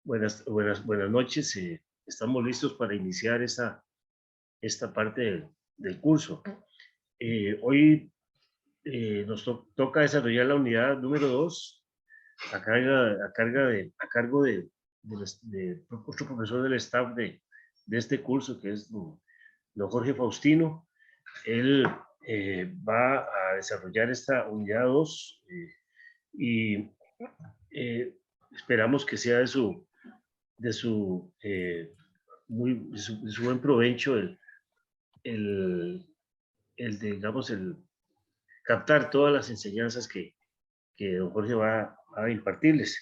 Buenas noches. Estamos listos para iniciar esta parte del curso. Hoy nos toca desarrollar la unidad número 2 a cargo de otro profesor del staff de este curso, que es don Jorge Faustino. Él va a desarrollar esta unidad 2 y esperamos que sea de su buen provecho digamos, el captar todas las enseñanzas que don Jorge va a impartirles.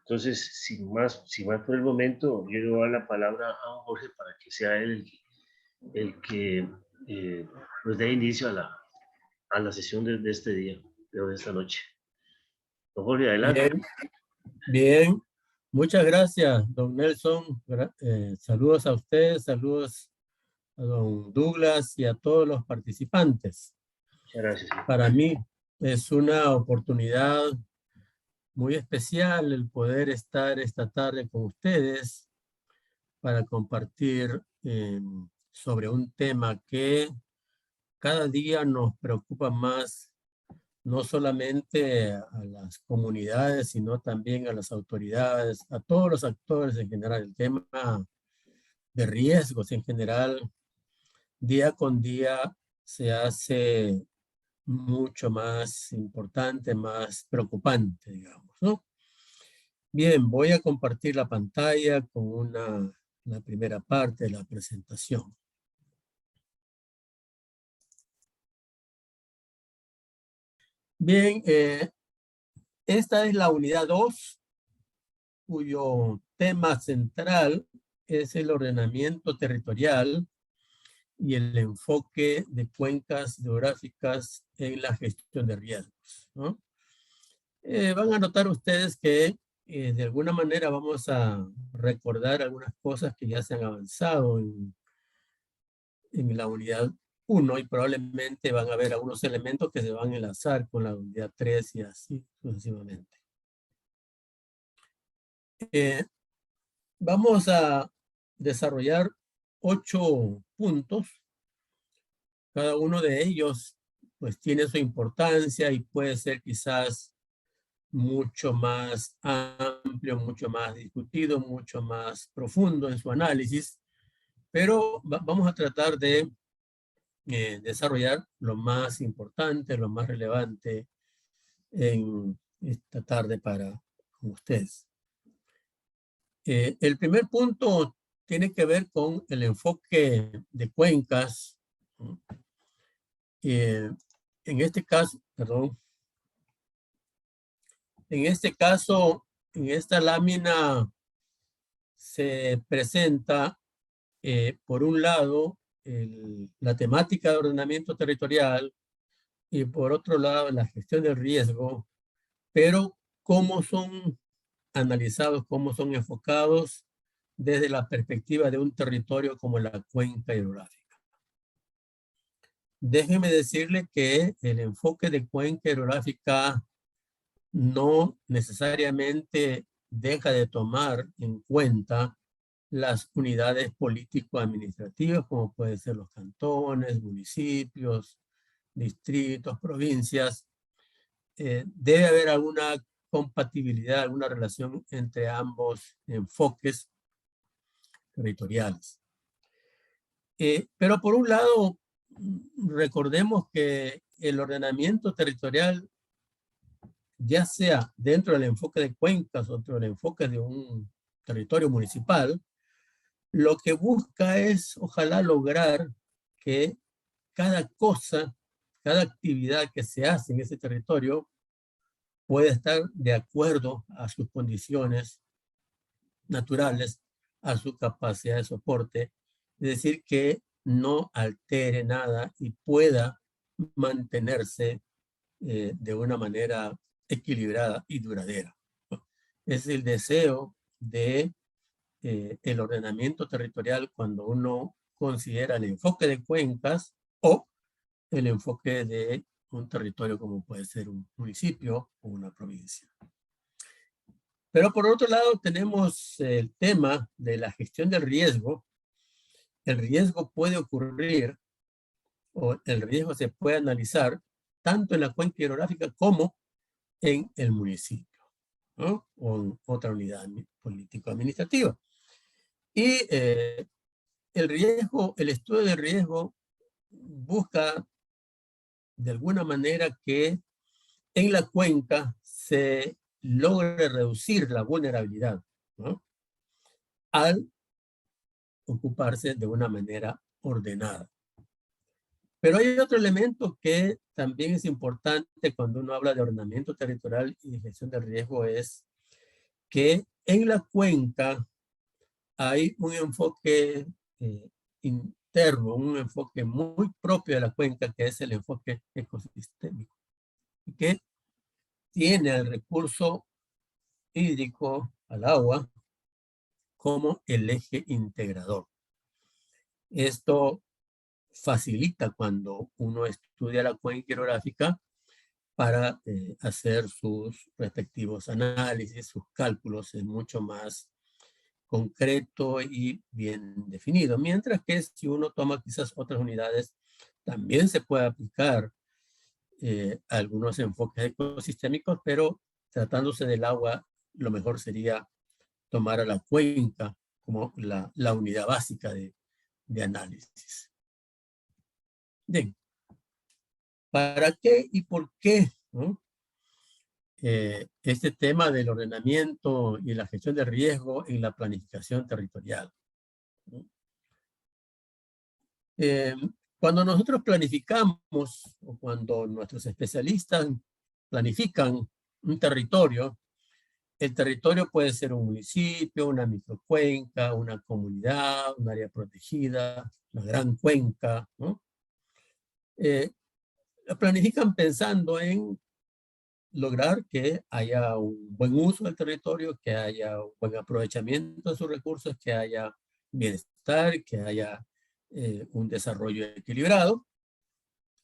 Entonces, sin más por el momento, yo le voy a dar la palabra a don Jorge para que sea él el que nos dé inicio a la sesión de este día, de esta noche. Don Jorge, adelante. Bien. Muchas gracias, don Nelson. Saludos a ustedes, saludos a don Douglas y a todos los participantes. Muchas gracias. Para mí es una oportunidad muy especial el poder estar esta tarde con ustedes para compartir sobre un tema que cada día nos preocupa más, no solamente a las comunidades, sino también a las autoridades, a todos los actores en general. El tema de riesgos en general, día con día se hace mucho más importante, más preocupante, digamos, ¿no? Bien, voy a compartir la pantalla con la primera parte de la presentación. Bien, esta es la unidad 2, cuyo tema central es el ordenamiento territorial y el enfoque de cuencas hidrográficas en la gestión de riesgos, ¿no? Van a notar ustedes que de alguna manera vamos a recordar algunas cosas que ya se han avanzado en la unidad 1 y probablemente van a haber algunos elementos que se van a enlazar con la unidad 3 y así sucesivamente. Vamos a desarrollar 8 puntos. Cada uno de ellos pues tiene su importancia y puede ser quizás mucho más amplio, mucho más discutido, mucho más profundo en su análisis, pero vamos a tratar de desarrollar lo más importante, lo más relevante en esta tarde para ustedes. El primer punto tiene que ver con el enfoque de cuencas. En este caso, en esta lámina se presenta, por un lado, la temática de ordenamiento territorial y por otro lado, la gestión del riesgo, pero cómo son analizados, cómo son enfocados desde la perspectiva de un territorio como la cuenca hidrográfica. Déjeme decirle que el enfoque de cuenca hidrográfica no necesariamente deja de tomar en cuenta las unidades político-administrativas, como pueden ser los cantones, municipios, distritos, provincias. Debe haber alguna compatibilidad, alguna relación entre ambos enfoques territoriales. Pero por un lado, recordemos que el ordenamiento territorial, ya sea dentro del enfoque de cuencas o dentro del enfoque de un territorio municipal, lo que busca es, ojalá, lograr que cada cosa, cada actividad que se hace en ese territorio pueda estar de acuerdo a sus condiciones naturales, a su capacidad de soporte, es decir, que no altere nada y pueda mantenerse de una manera equilibrada y duradera. Es el deseo de el ordenamiento territorial cuando uno considera el enfoque de cuencas o el enfoque de un territorio como puede ser un municipio o una provincia. Pero por otro lado tenemos el tema de la gestión del riesgo. El riesgo puede ocurrir o el riesgo se puede analizar tanto en la cuenca hidrográfica como en el municipio, ¿no? O en otra unidad político-administrativa. Y el riesgo, el estudio del riesgo busca de alguna manera que en la cuenca se logre reducir la vulnerabilidad, ¿no? Al ocuparse de una manera ordenada. Pero hay otro elemento que también es importante cuando uno habla de ordenamiento territorial y gestión del riesgo, es que en la cuenca hay un enfoque interno, un enfoque muy propio de la cuenca, que es el enfoque ecosistémico, que tiene el recurso hídrico, al agua, como el eje integrador. Esto facilita cuando uno estudia la cuenca hidrográfica para hacer sus respectivos análisis, sus cálculos, es mucho más concreto y bien definido. Mientras que si uno toma quizás otras unidades, también se puede aplicar algunos enfoques ecosistémicos, pero tratándose del agua, lo mejor sería tomar a la cuenca como la unidad básica de análisis. Bien, ¿para qué y por qué, ¿no? Este tema del ordenamiento y la gestión de riesgo en la planificación territorial, ¿no? Eh, Cuando nosotros planificamos o cuando nuestros especialistas planifican un territorio, el territorio puede ser un municipio, una microcuenca, una comunidad, un área protegida, una gran cuenca, ¿no? La planifican pensando en lograr que haya un buen uso del territorio, que haya un buen aprovechamiento de sus recursos, que haya bienestar, que haya un desarrollo equilibrado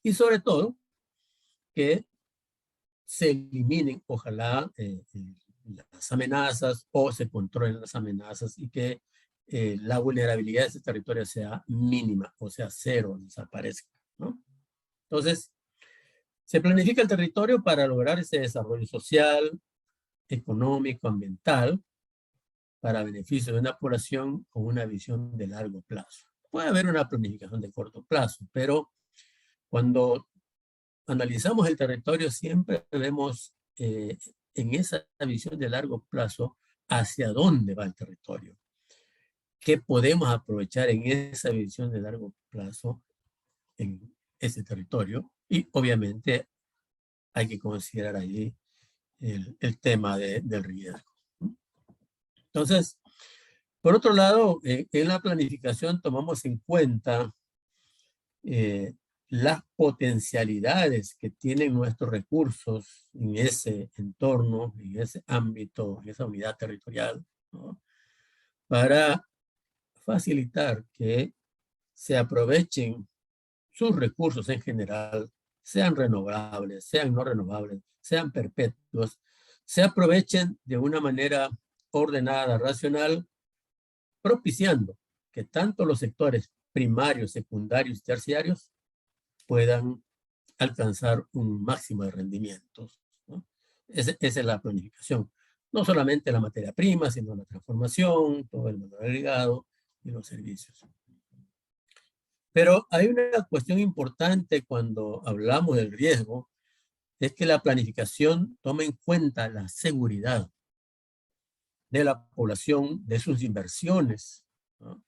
y sobre todo que se eliminen, ojalá, las amenazas o se controlen las amenazas y que la vulnerabilidad de ese territorio sea mínima, o sea, cero, desaparezca, ¿no? Entonces, se planifica el territorio para lograr ese desarrollo social, económico, ambiental, para beneficio de una población con una visión de largo plazo. Puede haber una planificación de corto plazo, pero cuando analizamos el territorio siempre vemos en esa visión de largo plazo hacia dónde va el territorio, qué podemos aprovechar en esa visión de largo plazo en ese territorio y obviamente hay que considerar allí el tema del riesgo. Entonces, por otro lado, en la planificación tomamos en cuenta eh, las potencialidades que tienen nuestros recursos en ese entorno, en ese ámbito, en esa unidad territorial, ¿no? Para facilitar que se aprovechen sus recursos en general, sean renovables, sean no renovables, sean perpetuos, se aprovechen de una manera ordenada, racional, propiciando que tanto los sectores primarios, secundarios y terciarios puedan alcanzar un máximo de rendimientos, ¿no? Esa es la planificación. No solamente la materia prima, sino la transformación, todo el valor agregado y los servicios. Pero hay una cuestión importante cuando hablamos del riesgo, es que la planificación toma en cuenta la seguridad de la población, de sus inversiones, ¿no?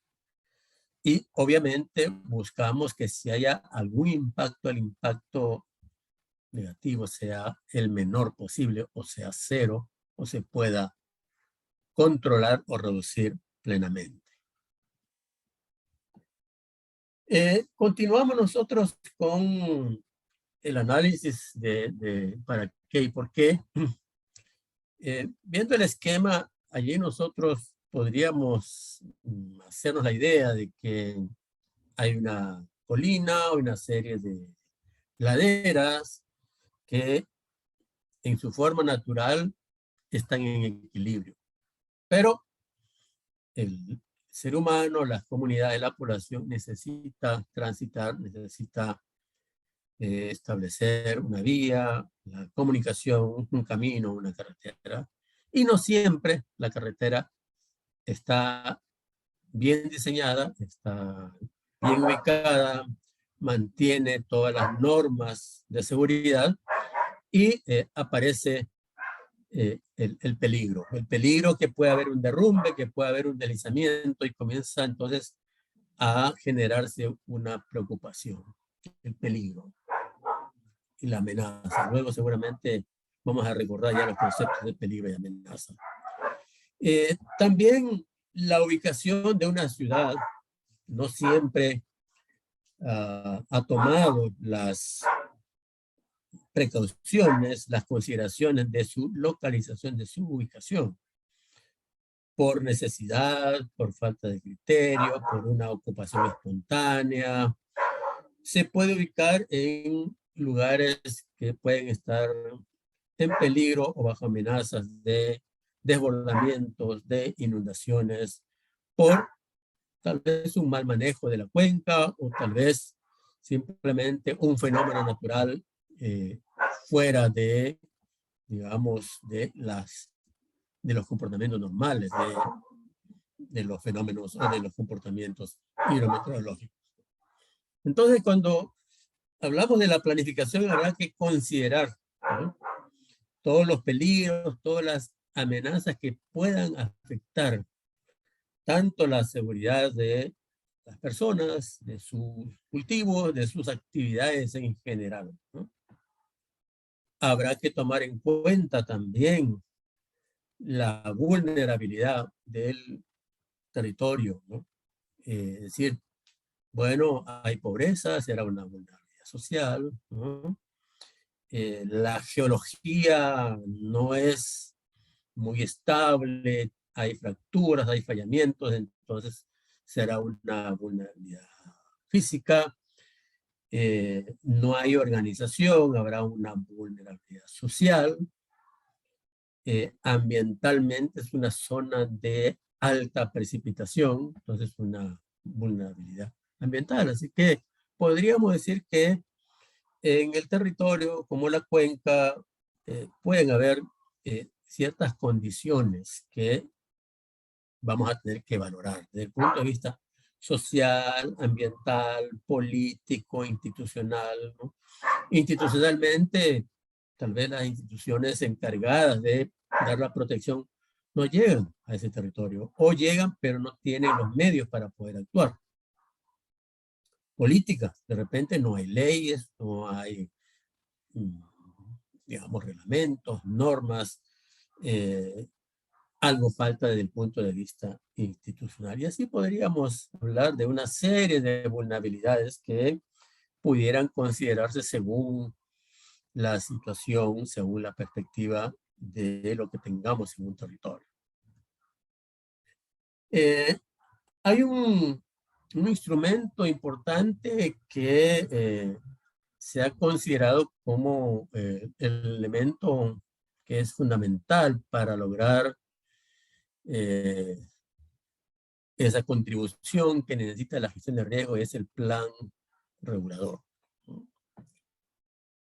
Y obviamente buscamos que si haya algún impacto, el impacto negativo sea el menor posible, o sea cero, o se pueda controlar o reducir plenamente. Continuamos nosotros con el análisis de para qué y por qué. Viendo el esquema, allí nosotros podríamos hacernos la idea de que hay una colina o una serie de laderas que en su forma natural están en equilibrio. Pero el ser humano, las comunidades, la población necesita transitar, necesita establecer una vía, la comunicación, un camino, una carretera. Y no siempre la carretera está bien diseñada, está bien ubicada, mantiene todas las normas de seguridad y aparece el peligro que puede haber un derrumbe, que puede haber un deslizamiento y comienza entonces a generarse una preocupación, el peligro y la amenaza. Luego seguramente vamos a recordar ya los conceptos de peligro y amenaza. También la ubicación de una ciudad no siempre ha tomado las precauciones, las consideraciones de su localización, de su ubicación, por necesidad, por falta de criterio, por una ocupación espontánea. Se puede ubicar en lugares que pueden estar en peligro o bajo amenazas de desbordamientos, de inundaciones, por tal vez un mal manejo de la cuenca o tal vez simplemente un fenómeno natural fuera de, digamos, de los comportamientos normales de los fenómenos o de los comportamientos hidrometeorológicos. Entonces, cuando hablamos de la planificación, habrá que considerar, ¿no?, todos los peligros, todas las amenazas que puedan afectar tanto la seguridad de las personas, de sus cultivos, de sus actividades en general, ¿no? Habrá que tomar en cuenta también la vulnerabilidad del territorio, ¿no? Es decir, bueno, hay pobreza, será una vulnerabilidad social, ¿no? La geología no es muy estable, hay fracturas, hay fallamientos, entonces será una vulnerabilidad física. No hay organización, habrá una vulnerabilidad social. Ambientalmente es una zona de alta precipitación, entonces una vulnerabilidad ambiental. Así que podríamos decir que en el territorio como la cuenca pueden haber ciertas condiciones que vamos a tener que valorar desde el punto de vista social, ambiental, político, institucional, ¿no? Institucionalmente, tal vez las instituciones encargadas de dar la protección no llegan a ese territorio o llegan pero no tienen los medios para poder actuar. Política, de repente no hay leyes, no hay, digamos, reglamentos, normas, algo falta desde el punto de vista institucional. Y así podríamos hablar de una serie de vulnerabilidades que pudieran considerarse según la situación, según la perspectiva de lo que tengamos en un territorio. Hay un instrumento importante que se ha considerado como el elemento que es fundamental para lograr esa contribución que necesita la gestión de riesgo, es el plan regulador.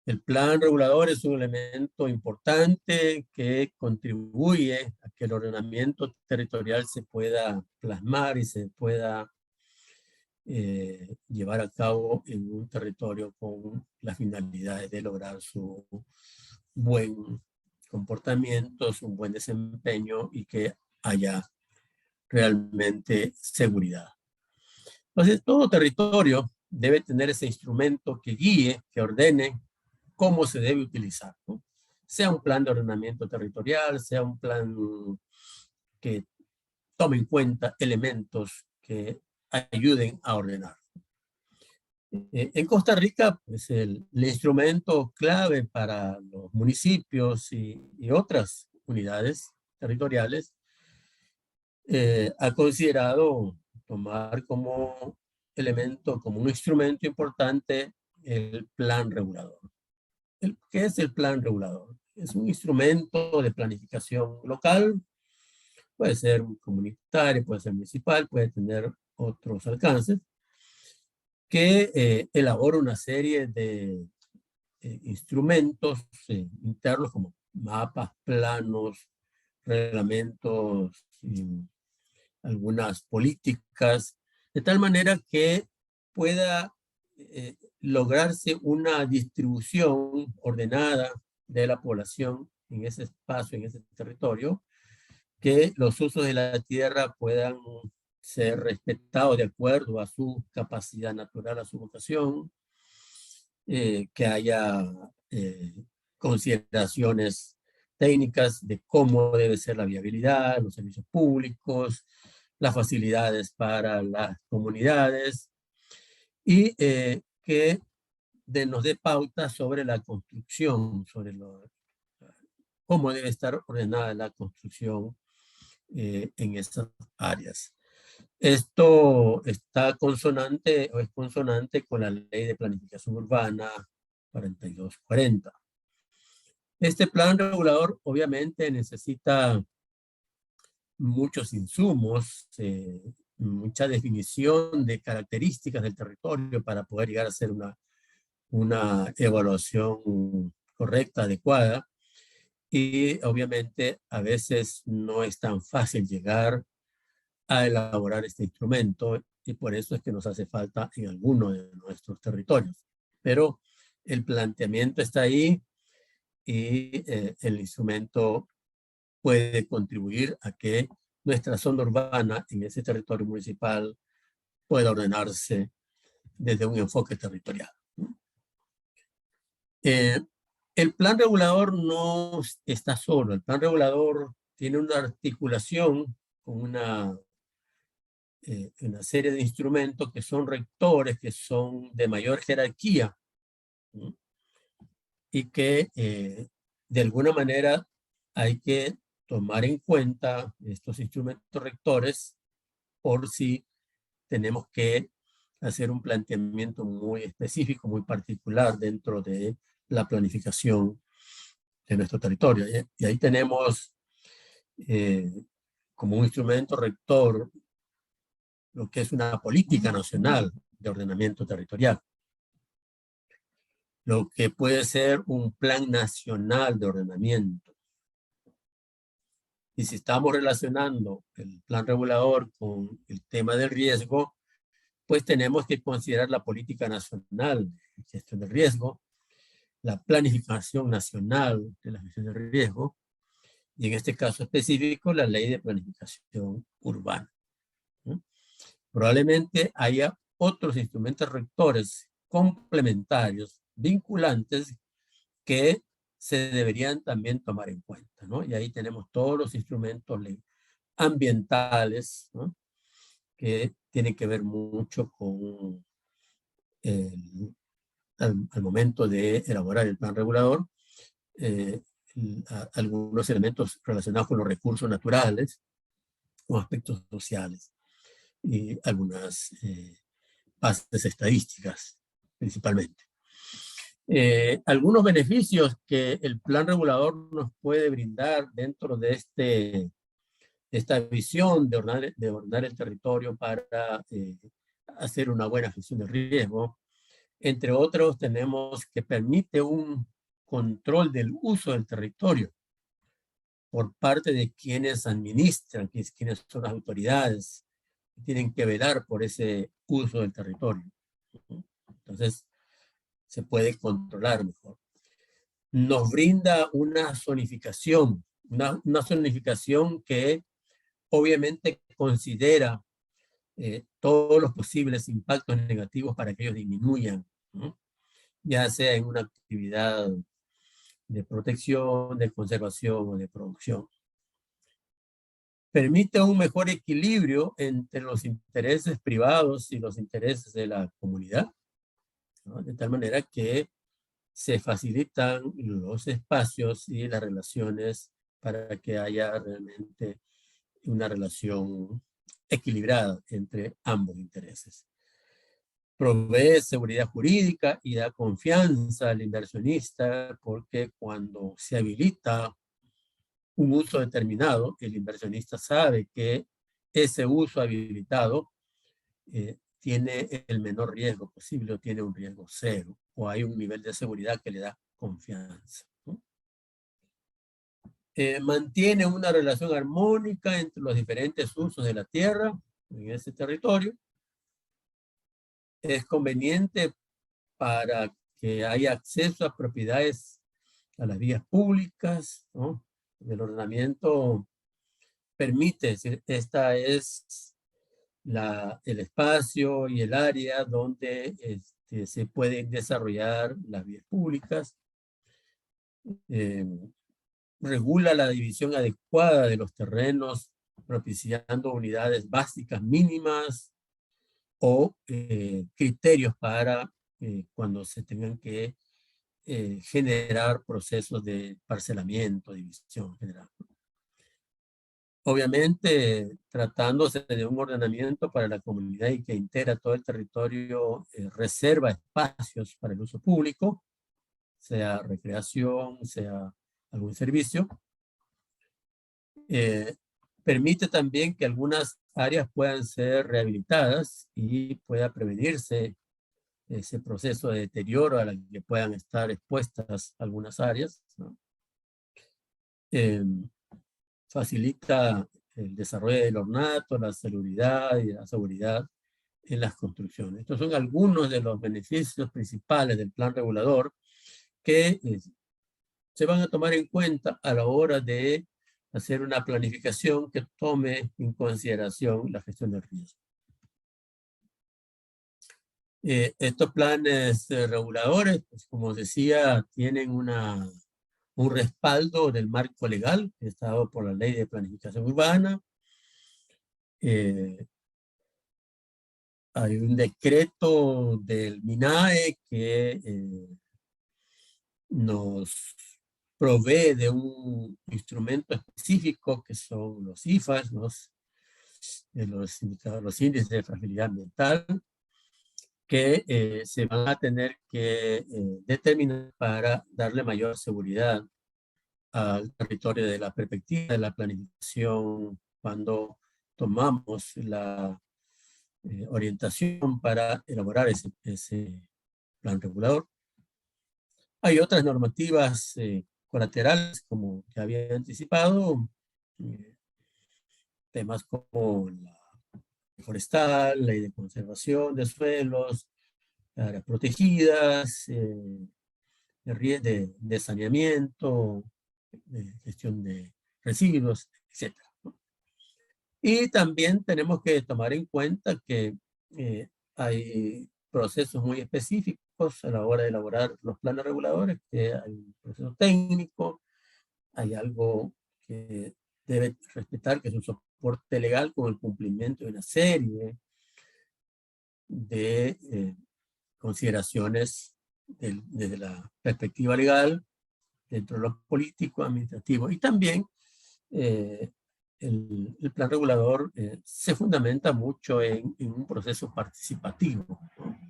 El plan regulador es un elemento importante que contribuye a que el ordenamiento territorial se pueda plasmar y se pueda llevar a cabo en un territorio con las finalidades de lograr su buen comportamiento, su buen desempeño y que haya realmente seguridad. Entonces, todo territorio debe tener ese instrumento que guíe, que ordene cómo se debe utilizar, ¿no? Sea un plan de ordenamiento territorial, sea un plan que tome en cuenta elementos que ayuden a ordenar. En Costa Rica, pues el instrumento clave para los municipios y otras unidades territoriales ha considerado tomar como elemento, como un instrumento importante, el plan regulador. ¿Qué es el plan regulador? es un instrumento de planificación local, puede ser comunitario, puede ser municipal, puede tener otros alcances, que elabora una serie de instrumentos internos como mapas, planos, reglamentos, y algunas políticas, de tal manera que pueda lograrse una distribución ordenada de la población en ese espacio, en ese territorio, que los usos de la tierra puedan ser respetados de acuerdo a su capacidad natural, a su vocación, que haya consideraciones técnicas de cómo debe ser la viabilidad, los servicios públicos, las facilidades para las comunidades y que nos dé pautas sobre la construcción, sobre cómo debe estar ordenada la construcción en esas áreas. Esto está consonante o es consonante con la Ley de Planificación Urbana 4240. Este plan regulador obviamente necesita muchos insumos, mucha definición de características del territorio para poder llegar a hacer una evaluación correcta, adecuada. Y obviamente a veces no es tan fácil llegar a elaborar este instrumento y por eso es que nos hace falta en alguno de nuestros territorios. Pero el planteamiento está ahí y el instrumento puede contribuir a que nuestra zona urbana en ese territorio municipal pueda ordenarse desde un enfoque territorial. Eh, el plan regulador no está solo. El plan regulador tiene una articulación con una serie de instrumentos que son rectores, que son de mayor jerarquía, ¿no? Y que de alguna manera hay que tomar en cuenta estos instrumentos rectores por si tenemos que hacer un planteamiento muy específico, muy particular dentro de la planificación de nuestro territorio. Y ahí tenemos como un instrumento rector lo que es una política nacional de ordenamiento territorial, lo que puede ser un plan nacional de ordenamiento. Y si estamos relacionando el plan regulador con el tema del riesgo, pues tenemos que considerar la política nacional de gestión del riesgo, la planificación nacional de la gestión del riesgo, y en este caso específico, la ley de planificación urbana, ¿no? Probablemente haya otros instrumentos rectores complementarios, vinculantes, que se deberían también tomar en cuenta, ¿no? Y ahí tenemos todos los instrumentos ambientales, ¿no? Que tienen que ver mucho con al momento de elaborar el plan regulador, eh, algunos elementos relacionados con los recursos naturales, con aspectos sociales y algunas bases estadísticas principalmente. Algunos beneficios que el plan regulador nos puede brindar dentro de esta visión de ordenar el territorio para hacer una buena gestión del riesgo. Entre otros, tenemos que permite un control del uso del territorio por parte de quienes administran, quienes son las autoridades, que tienen que velar por ese uso del territorio. Entonces, se puede controlar mejor. Nos brinda una zonificación, una zonificación que obviamente considera todos los posibles impactos negativos para que ellos disminuyan, ¿no? Ya sea en una actividad de protección, de conservación o de producción. Permite un mejor equilibrio entre los intereses privados y los intereses de la comunidad, ¿no? De tal manera que se facilitan los espacios y las relaciones para que haya realmente una relación equilibrada entre ambos intereses. provee seguridad jurídica y da confianza al inversionista, porque cuando se habilita un uso determinado, el inversionista sabe que ese uso habilitado tiene el menor riesgo posible o tiene un riesgo cero, o hay un nivel de seguridad que le da confianza, ¿no? Mantiene una relación armónica entre los diferentes usos de la tierra en ese territorio. Es conveniente para que haya acceso a propiedades, a las vías públicas, ¿no? El ordenamiento permite, es decir, esta es el espacio y el área donde se pueden desarrollar las vías públicas. Eh, Regula la división adecuada de los terrenos, propiciando unidades básicas mínimas o criterios para cuando se tengan que generar procesos de parcelamiento, división general. Obviamente, tratándose de un ordenamiento para la comunidad y que integra todo el territorio, reserva espacios para el uso público, sea recreación, sea algún servicio. Permite también que algunas áreas puedan ser rehabilitadas y pueda prevenirse ese proceso de deterioro a la que puedan estar expuestas algunas áreas, ¿no? Facilita el desarrollo del ornato, la salubridad y la seguridad en las construcciones. Estos son algunos de los beneficios principales del plan regulador que se van a tomar en cuenta a la hora de hacer una planificación que tome en consideración la gestión del riesgo. Estos planes reguladores, pues, como decía, tienen un respaldo del marco legal, que está dado por la Ley de Planificación Urbana. Hay un decreto del MINAE que nos provee de un instrumento específico que son los IFAS, los índices de fragilidad ambiental, que se van a tener que determinar para darle mayor seguridad al territorio de la perspectiva de la planificación cuando tomamos la orientación para elaborar ese plan regulador. Hay otras normativas colaterales, como ya había anticipado, temas como la forestal, ley de conservación de suelos, áreas protegidas, de saneamiento, de gestión de residuos, etc. Y también tenemos que tomar en cuenta que hay procesos muy específicos a la hora de elaborar los planes reguladores, que hay un proceso técnico, hay algo que debe respetar, que es un soporte legal con el cumplimiento de una serie de consideraciones desde la perspectiva legal, dentro de lo político, administrativo, y también el plan regulador se fundamenta mucho en un proceso participativo, ¿no?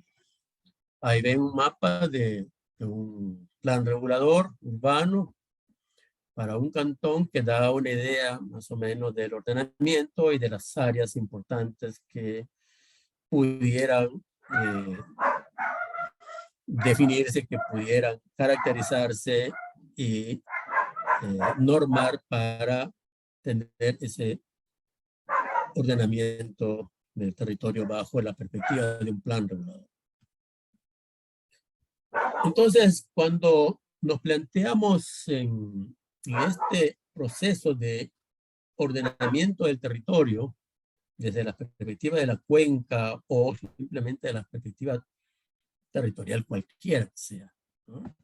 Ahí ven un mapa de un plan regulador urbano para un cantón que da una idea más o menos del ordenamiento y de las áreas importantes que pudieran definirse, que pudieran caracterizarse y normar para tener ese ordenamiento del territorio bajo la perspectiva de un plan regulador. Entonces, cuando nos planteamos en este proceso de ordenamiento del territorio, desde la perspectiva de la cuenca o simplemente de la perspectiva territorial cualquiera que sea, ¿no?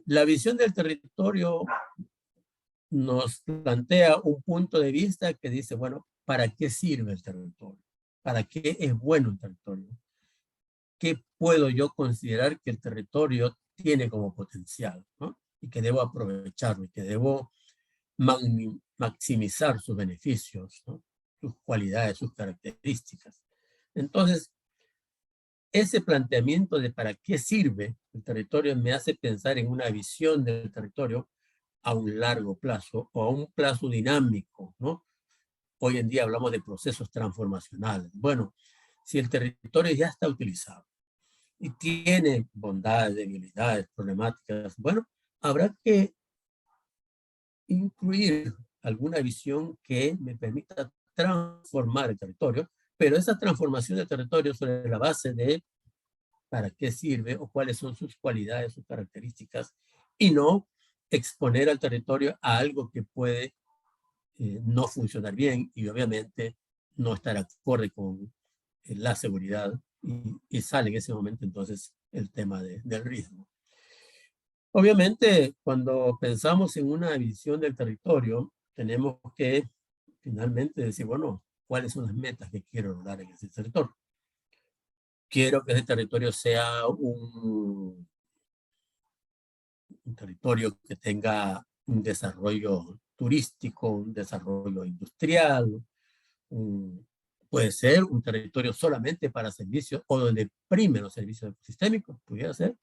La visión del territorio nos plantea un punto de vista que dice, bueno, ¿para qué sirve el territorio? ¿Para qué es bueno el territorio? ¿Qué puedo yo considerar que el territorio tiene como potencial, ¿no? Y que debo aprovecharlo y que debo maximizar sus beneficios, ¿no? Sus cualidades, sus características. Entonces, ese planteamiento de para qué sirve el territorio me hace pensar en una visión del territorio a un largo plazo o a un plazo dinámico, ¿no? Hoy en día hablamos de procesos transformacionales. Bueno, si el territorio ya está utilizado y tiene bondades, debilidades, problemáticas, bueno, habrá que incluir alguna visión que me permita transformar el territorio, pero esa transformación del territorio sobre la base de para qué sirve o cuáles son sus cualidades, sus características, y no exponer al territorio a algo que puede no funcionar bien y obviamente no estar acorde con la seguridad y sale en ese momento entonces el tema del riesgo. Obviamente, cuando pensamos en una visión del territorio, tenemos que finalmente decir, bueno, ¿cuáles son las metas que quiero lograr en ese territorio? Quiero que ese territorio sea un territorio que tenga un desarrollo turístico, un desarrollo industrial, puede ser un territorio solamente para servicios o donde primen los servicios ecosistémicos, pudiera ser,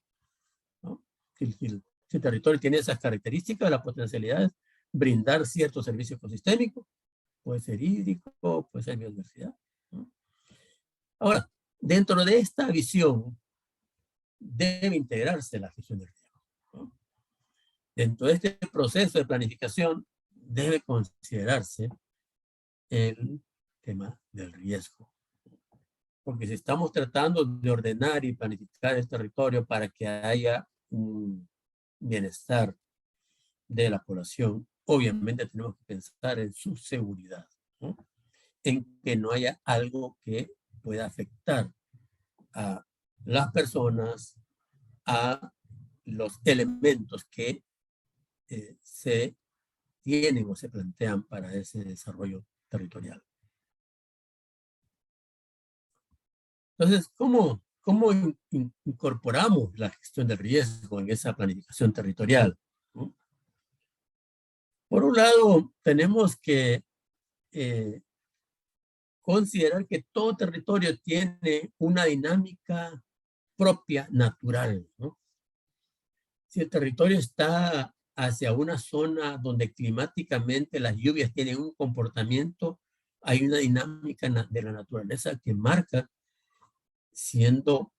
¿no? Si el territorio tiene esas características, la potencialidad es brindar ciertos servicios ecosistémicos, puede ser hídrico, puede ser biodiversidad, ¿no? Ahora, dentro de esta visión debe integrarse la gestión del riesgo, ¿no? Dentro de este proceso de planificación debe considerarse el tema del riesgo. Porque si estamos tratando de ordenar y planificar el territorio para que haya un bienestar de la población, obviamente tenemos que pensar en su seguridad, ¿no? En que no haya algo que pueda afectar a las personas, a los elementos que se tienen o se plantean para ese desarrollo territorial. Entonces, ¿cómo incorporamos la gestión del riesgo en esa planificación territorial? ¿No? Por un lado, tenemos que considerar que todo territorio tiene una dinámica propia, natural, ¿no? Si el territorio está hacia una zona donde climáticamente las lluvias tienen un comportamiento, hay una dinámica de la naturaleza que marca, siendo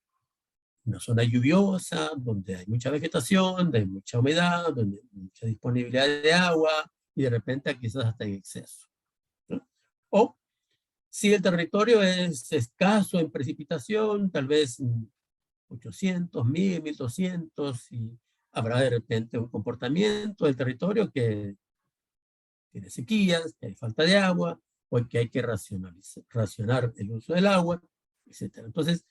una zona lluviosa, donde hay mucha vegetación, donde hay mucha humedad, donde hay mucha disponibilidad de agua y de repente quizás hasta en exceso, ¿no? O si el territorio es escaso en precipitación, tal vez 800, 1000, 1200, y habrá de repente un comportamiento del territorio que tiene sequías, que hay falta de agua, o que hay que racionar el uso del agua, etc. Entonces,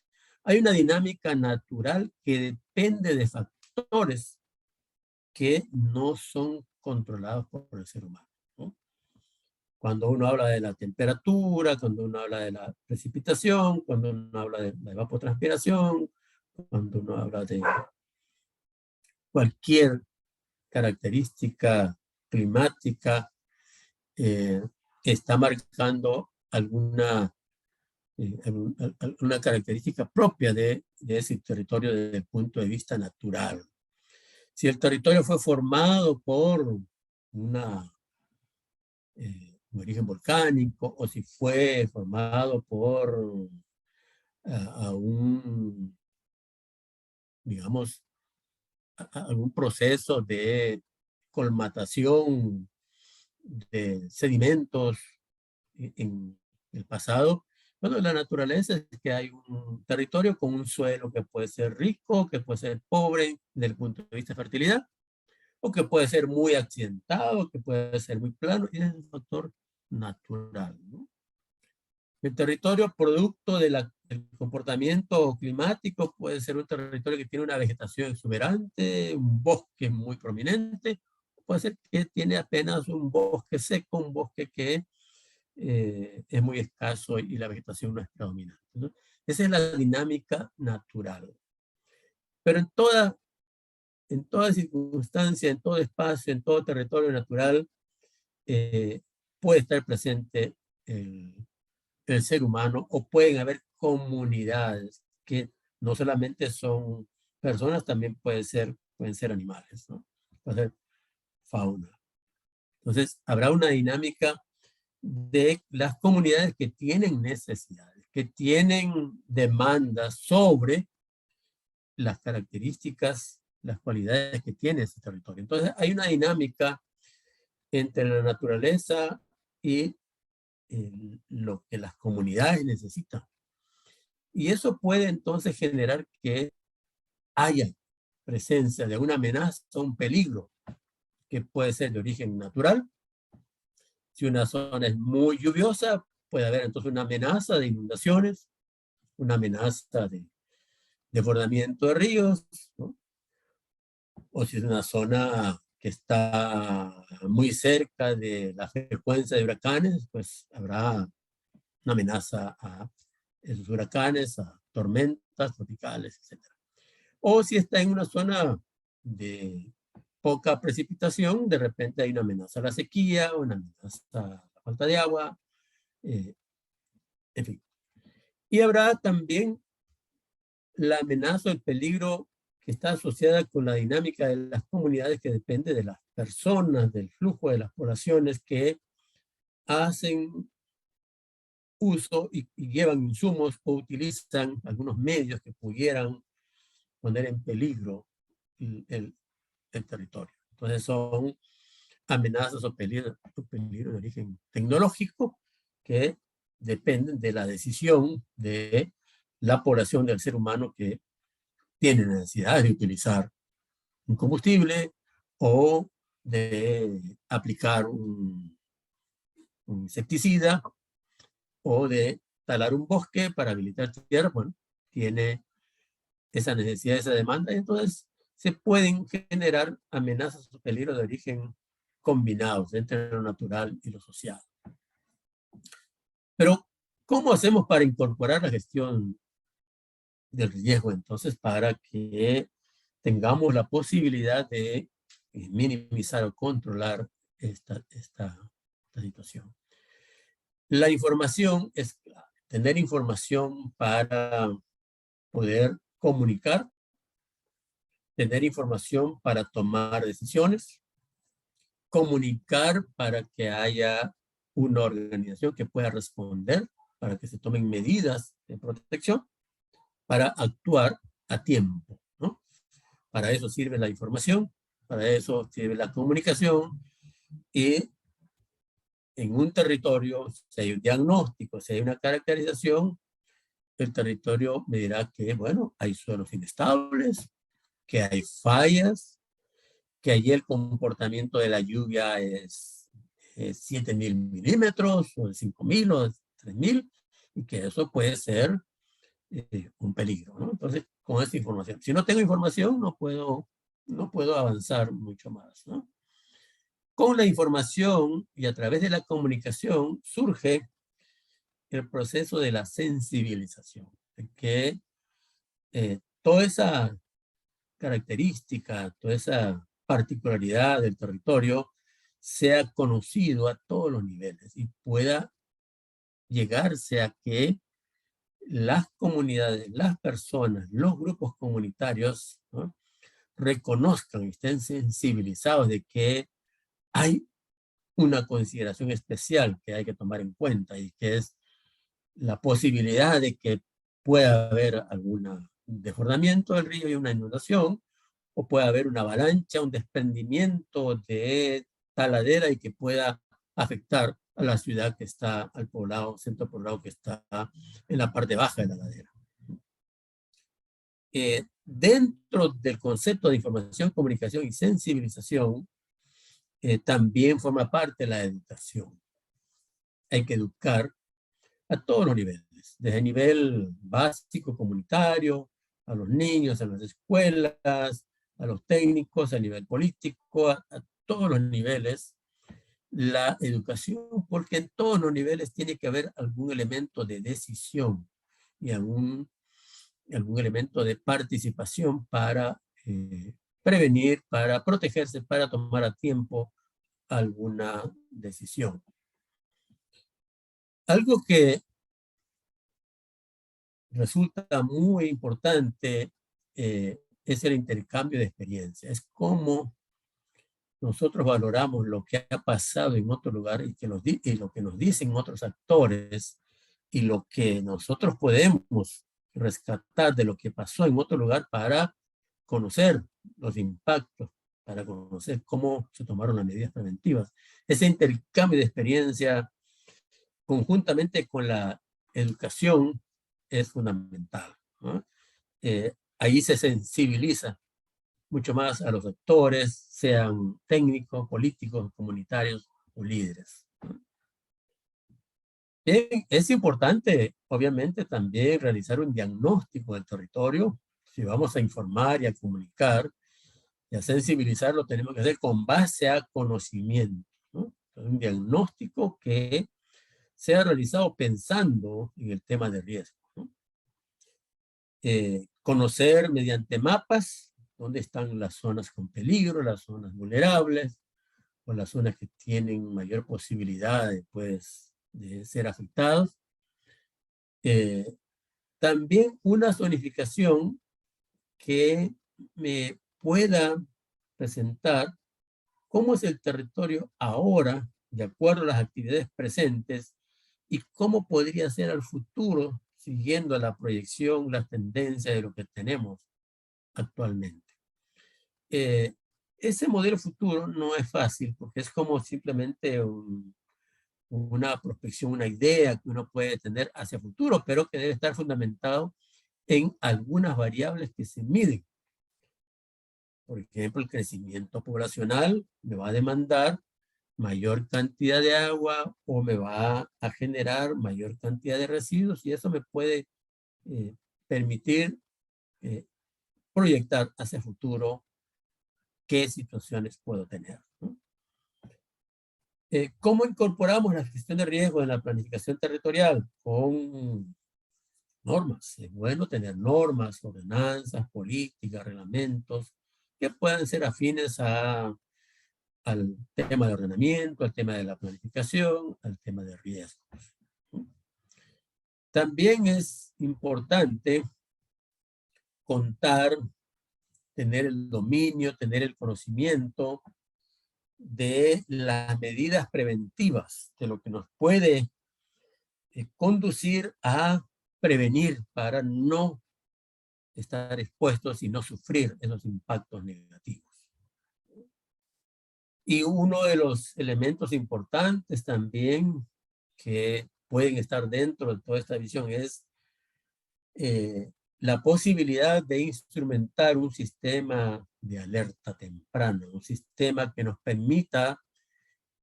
hay una dinámica natural que depende de factores que no son controlados por el ser humano, ¿no? Cuando uno habla de la temperatura, cuando uno habla de la precipitación, cuando uno habla de la evapotranspiración, cuando uno habla de cualquier característica climática, está marcando alguna una característica propia de ese territorio desde el punto de vista natural. Si el territorio fue formado por un origen volcánico o si fue formado por digamos, algún proceso de colmatación de sedimentos en el pasado. Bueno, la naturaleza es que hay un territorio con un suelo que puede ser rico, que puede ser pobre desde el punto de vista de fertilidad, o que puede ser muy accidentado, que puede ser muy plano, y es un factor natural, ¿no? El territorio producto del comportamiento climático puede ser un territorio que tiene una vegetación exuberante, un bosque muy prominente, puede ser que tiene apenas un bosque seco, un bosque que es muy escaso y la vegetación no es predominante, ¿no? Esa es la dinámica natural. Pero en toda circunstancia, en todo espacio, en todo territorio natural, puede estar presente el ser humano o pueden haber comunidades que no solamente son personas, también pueden ser animales, ¿no? Puede ser fauna. Entonces, habrá una dinámica de las comunidades que tienen necesidades, que tienen demandas sobre las características, las cualidades que tiene ese territorio. Entonces, hay una dinámica entre la naturaleza y lo que las comunidades necesitan. Y eso puede entonces generar que haya presencia de una amenaza, un peligro, que puede ser de origen natural. Si una zona es muy lluviosa, puede haber entonces una amenaza de inundaciones, una amenaza de desbordamiento de ríos, ¿no? O si es una zona que está muy cerca de la frecuencia de huracanes, pues habrá una amenaza a esos huracanes, a tormentas tropicales, etc. O si está en una zona de poca precipitación, de repente hay una amenaza a la sequía, una amenaza a la falta de agua, en fin. Y habrá también la amenaza o el peligro que está asociada con la dinámica de las comunidades, que depende de las personas, del flujo de las poblaciones que hacen uso y llevan insumos o utilizan algunos medios que pudieran poner en peligro el territorio. Entonces son amenazas o peligros de origen tecnológico que dependen de la decisión de la población, del ser humano, que tiene necesidad de utilizar un combustible o de aplicar un insecticida o de talar un bosque para habilitar tierra. Bueno, tiene esa necesidad, esa demanda, y entonces se pueden generar amenazas o peligros de origen combinados entre lo natural y lo social. Pero, ¿cómo hacemos para incorporar la gestión del riesgo entonces para que tengamos la posibilidad de minimizar o controlar esta situación? La información es clave. Tener información para poder comunicar, tener información para tomar decisiones, comunicar para que haya una organización que pueda responder, para que se tomen medidas de protección, para actuar a tiempo, ¿no? Para eso sirve la información, para eso sirve la comunicación, y en un territorio, si hay un diagnóstico, si hay una caracterización, el territorio me dirá que, bueno, hay suelos inestables, que hay fallas, que allí el comportamiento de la lluvia es 7.000 milímetros, o de 5.000, o de 3.000, y que eso puede ser un peligro, ¿no? Entonces, con esta información. Si no tengo información, no puedo avanzar mucho más, ¿no? Con la información y a través de la comunicación surge el proceso de la sensibilización, de que toda esa característica, toda esa particularidad del territorio sea conocido a todos los niveles y pueda llegarse a que las comunidades, las personas, los grupos comunitarios, ¿no?, reconozcan y estén sensibilizados de que hay una consideración especial que hay que tomar en cuenta, y que es la posibilidad de que pueda haber algún desbordamiento del río y una inundación, o puede haber una avalancha, un desprendimiento de taladera, y que pueda afectar a la ciudad que está al poblado, centro poblado que está en la parte baja de la ladera. Dentro del concepto de información, comunicación y sensibilización, también forma parte la educación. Hay que educar a todos los niveles, desde el nivel básico comunitario, a los niños, a las escuelas, a los técnicos, a nivel político, a todos los niveles, la educación, porque en todos los niveles tiene que haber algún elemento de decisión y algún elemento de participación para prevenir, para protegerse, para tomar a tiempo alguna decisión. Algo que resulta muy importante es el intercambio de experiencia. Es cómo nosotros valoramos lo que ha pasado en otro lugar y lo que nos dicen otros actores y lo que nosotros podemos rescatar de lo que pasó en otro lugar para conocer los impactos, para conocer cómo se tomaron las medidas preventivas. Ese intercambio de experiencia conjuntamente con la educación es fundamental, ¿no? Ahí se sensibiliza mucho más a los actores, sean técnicos, políticos, comunitarios o líderes. Bien, es importante, obviamente, también realizar un diagnóstico del territorio. Si vamos a informar y a comunicar y a sensibilizar, lo tenemos que hacer con base a conocimiento, ¿no? Un diagnóstico que sea realizado pensando en el tema de riesgo, ¿no? Conocer mediante mapas dónde están las zonas con peligro, las zonas vulnerables, o las zonas que tienen mayor posibilidad de, pues, de ser afectados. También una zonificación que me pueda presentar cómo es el territorio ahora, de acuerdo a las actividades presentes, y cómo podría ser al futuro, siguiendo la proyección, las tendencias de lo que tenemos actualmente. Ese modelo futuro no es fácil porque es como simplemente una prospección, una idea que uno puede tener hacia futuro, pero que debe estar fundamentado en algunas variables que se miden. Por ejemplo, el crecimiento poblacional me va a demandar mayor cantidad de agua o me va a generar mayor cantidad de residuos y eso me puede permitir eh, proyectar hacia futuro qué situaciones puedo tener, ¿no? ¿Cómo incorporamos la gestión de riesgo en la planificación territorial? Con normas. Es bueno tener normas, ordenanzas, políticas, reglamentos que puedan ser afines al tema de ordenamiento, al tema de la planificación, al tema de riesgos. También es importante contar, tener el dominio, tener el conocimiento de las medidas preventivas, de lo que nos puede conducir a prevenir para no estar expuestos y no sufrir esos impactos negativos. Y uno de los elementos importantes también que pueden estar dentro de toda esta visión es la posibilidad de instrumentar un sistema de alerta temprana, un sistema que nos permita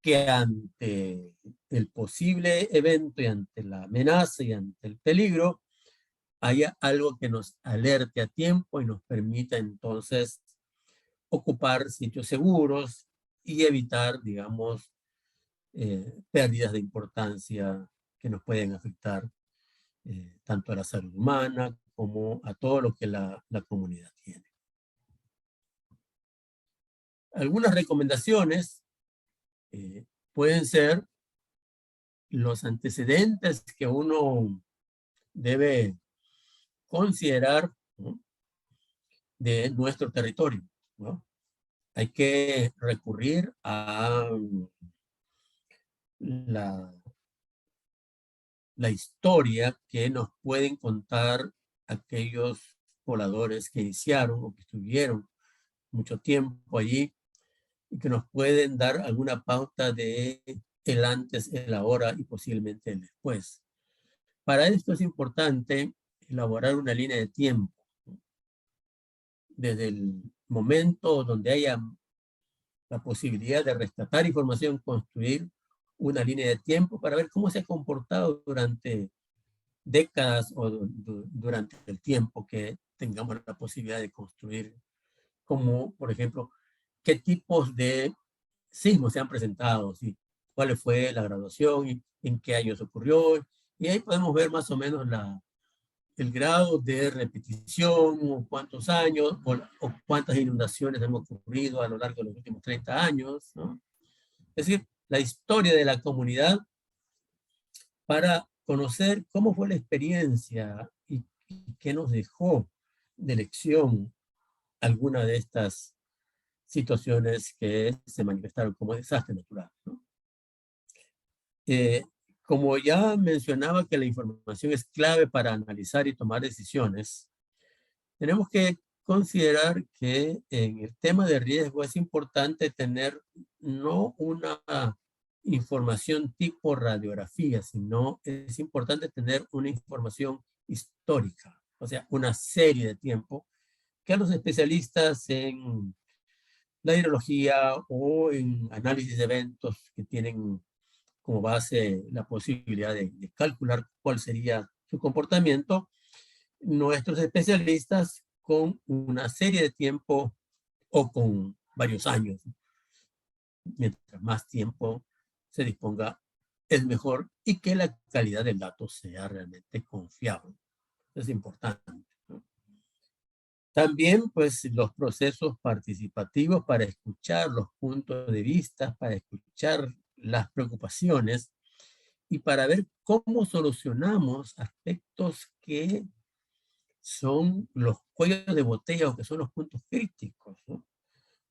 que ante el posible evento y ante la amenaza y ante el peligro, haya algo que nos alerte a tiempo y nos permita entonces ocupar sitios seguros y evitar, digamos, pérdidas de importancia que nos pueden afectar tanto a la salud humana como a todo lo que la comunidad tiene. Algunas recomendaciones pueden ser los antecedentes que uno debe considerar, ¿no?, de nuestro territorio, ¿no? Hay que recurrir a la, la historia que nos pueden contar aquellos pobladores que iniciaron o que estuvieron mucho tiempo allí y que nos pueden dar alguna pauta de el antes, el ahora y posiblemente el después. Para esto es importante elaborar una línea de tiempo desde el momento donde haya la posibilidad de rescatar información, construir una línea de tiempo para ver cómo se ha comportado durante décadas o durante el tiempo que tengamos la posibilidad de construir, como por ejemplo, qué tipos de sismos se han presentado, ¿sí?, cuál fue la graduación y en qué años ocurrió, y ahí podemos ver más o menos el grado de repetición, o cuántos años, o cuántas inundaciones han ocurrido a lo largo de los últimos 30 años, ¿no? Es decir, la historia de la comunidad para conocer cómo fue la experiencia y qué nos dejó de lección alguna de estas situaciones que se manifestaron como desastre natural, ¿no? Eh, Como ya mencionaba que la información es clave para analizar y tomar decisiones, tenemos que considerar que en el tema de riesgo es importante tener no una información tipo radiografía, sino es importante tener una información histórica, o sea, una serie de tiempo que a los especialistas en la hidrología o en análisis de eventos que tienen como base la posibilidad de calcular cuál sería su comportamiento, nuestros especialistas con una serie de tiempo o con varios años, mientras más tiempo se disponga, es mejor y que la calidad del dato sea realmente confiable. Es importante, ¿no? También, pues, los procesos participativos para escuchar los puntos de vista, para escuchar las preocupaciones y para ver cómo solucionamos aspectos que son los cuellos de botella o que son los puntos críticos, ¿no?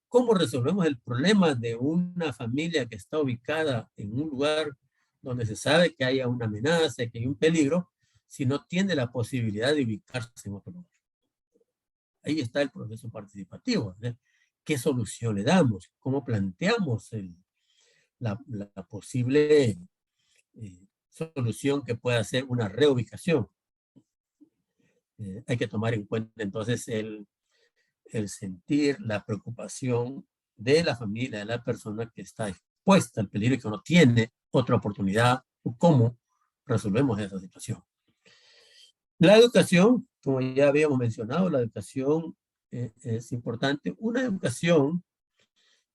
¿Cómo resolvemos el problema de una familia que está ubicada en un lugar donde se sabe que haya una amenaza, que hay un peligro, si no tiene la posibilidad de ubicarse en otro lugar? Ahí está el proceso participativo, ¿no? ¿Qué solución le damos? ¿Cómo planteamos la posible solución que pueda ser una reubicación? Hay que tomar en cuenta entonces el sentir, la preocupación de la familia, de la persona que está expuesta al peligro y que no tiene otra oportunidad, o cómo resolvemos esa situación. La educación, como ya habíamos mencionado, la educación es importante. Una educación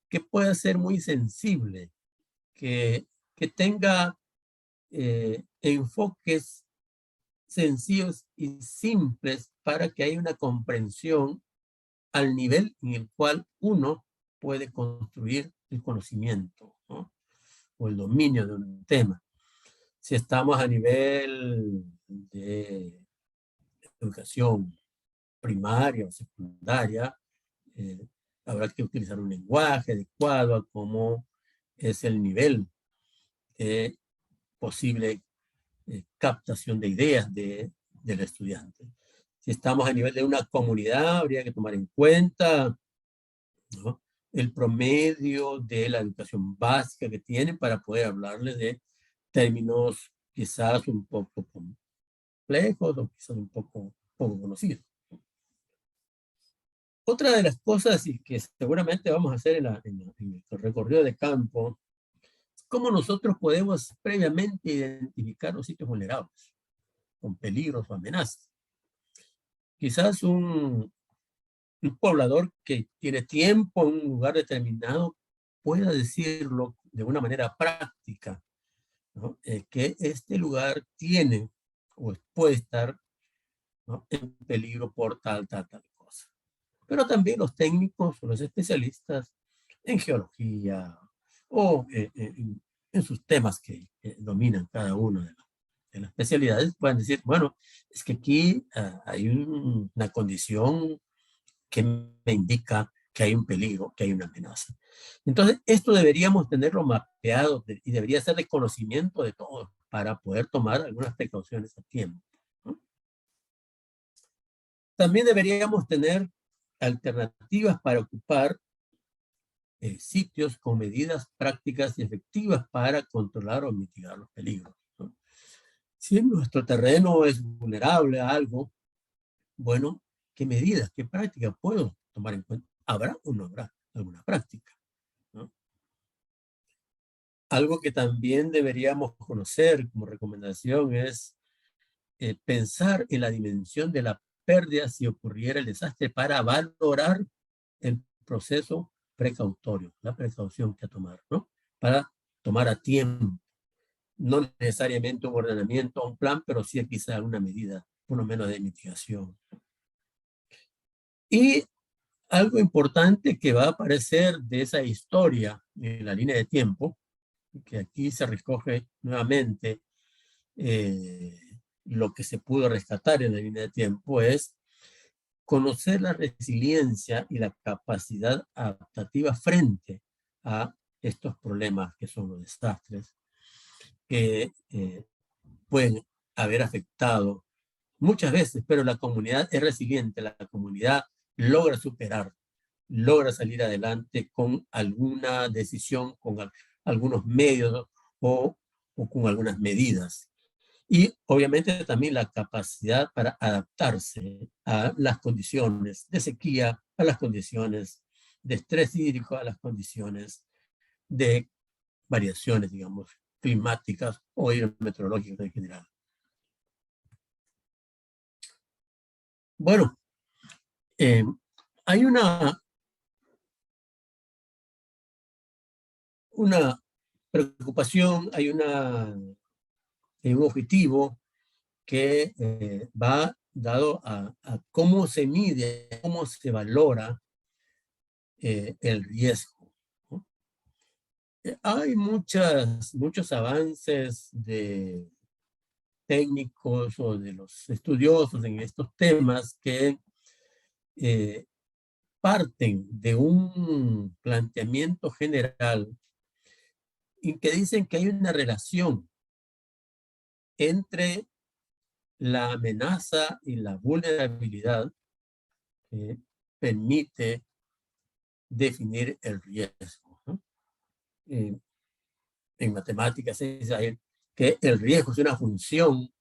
que pueda ser muy sensible, que tenga enfoques sencillos y simples para que haya una comprensión al nivel en el cual uno puede construir el conocimiento, ¿no? O el dominio de un tema. Si estamos a nivel de educación primaria o secundaria, eh, habrá que utilizar un lenguaje adecuado a cómo es el nivel de posible captación de ideas del estudiante. Si estamos a nivel de una comunidad, habría que tomar en cuenta, ¿no?, el promedio de la educación básica que tienen para poder hablarles de términos quizás un poco complejos o quizás un poco conocidos. Otra de las cosas y que seguramente vamos a hacer en el recorrido de campo, es cómo nosotros podemos previamente identificar los sitios vulnerables, con peligros o amenazas. Quizás un poblador que tiene tiempo en un lugar determinado pueda decirlo de una manera práctica, ¿no? Que este lugar tiene o puede estar, ¿no?, en peligro por tal cosa. Pero también los técnicos o los especialistas en geología o en sus temas que dominan cada uno de las especialidades pueden decir, bueno, es que aquí hay una condición que me indica que hay un peligro, que hay una amenaza. Entonces, esto deberíamos tenerlo mapeado y debería ser de conocimiento de todos para poder tomar algunas precauciones a tiempo, ¿no? También deberíamos tener alternativas para ocupar sitios con medidas prácticas y efectivas para controlar o mitigar los peligros, ¿no? Si nuestro terreno es vulnerable a algo, bueno, ¿qué medidas, qué prácticas puedo tomar en cuenta? ¿Habrá o no habrá alguna práctica, ¿no? Algo que también deberíamos conocer como recomendación es pensar en la dimensión de la pérdida si ocurriera el desastre para valorar el proceso precautorio, la precaución que tomar, ¿no? Para tomar a tiempo, no necesariamente un ordenamiento, un plan, pero sí quizá una medida, por lo menos de mitigación. Y algo importante que va a aparecer de esa historia en la línea de tiempo, que aquí se recoge nuevamente lo que se pudo rescatar en la línea de tiempo es conocer la resiliencia y la capacidad adaptativa frente a estos problemas que son los desastres, que pueden haber afectado muchas veces, pero la comunidad es resiliente, la comunidad logra superar, logra salir adelante con alguna decisión, con algunos medios o con algunas medidas. Y obviamente también la capacidad para adaptarse a las condiciones de sequía, a las condiciones de estrés hídrico, a las condiciones de variaciones, digamos, climáticas o hidrometeorológicas en general. Bueno, hay una preocupación, hay un objetivo que va dado a cómo se mide, cómo se valora el riesgo, ¿no? Hay muchos avances de técnicos o de los estudiosos en estos temas que eh, parten de un planteamiento general y que dicen que hay una relación entre la amenaza y la vulnerabilidad que permite definir el riesgo, ¿no? En matemáticas se dice que el riesgo es una función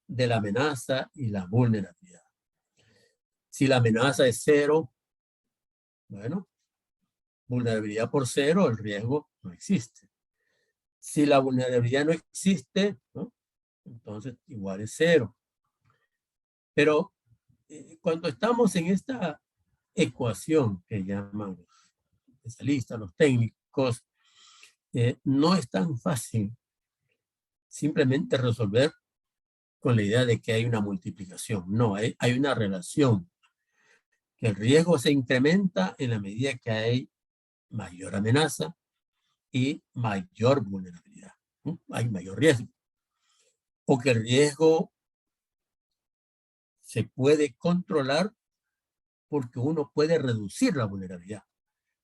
de la amenaza y la vulnerabilidad. Si la amenaza es cero, bueno, vulnerabilidad por cero, el riesgo no existe. Si la vulnerabilidad no existe, ¿no? Entonces igual es cero. Pero cuando estamos en esta ecuación que llaman los especialistas, los técnicos, no es tan fácil simplemente resolver con la idea de que hay una multiplicación. No, hay una relación, que el riesgo se incrementa en la medida que hay mayor amenaza y mayor vulnerabilidad, ¿no? Hay mayor riesgo. O que el riesgo se puede controlar porque uno puede reducir la vulnerabilidad,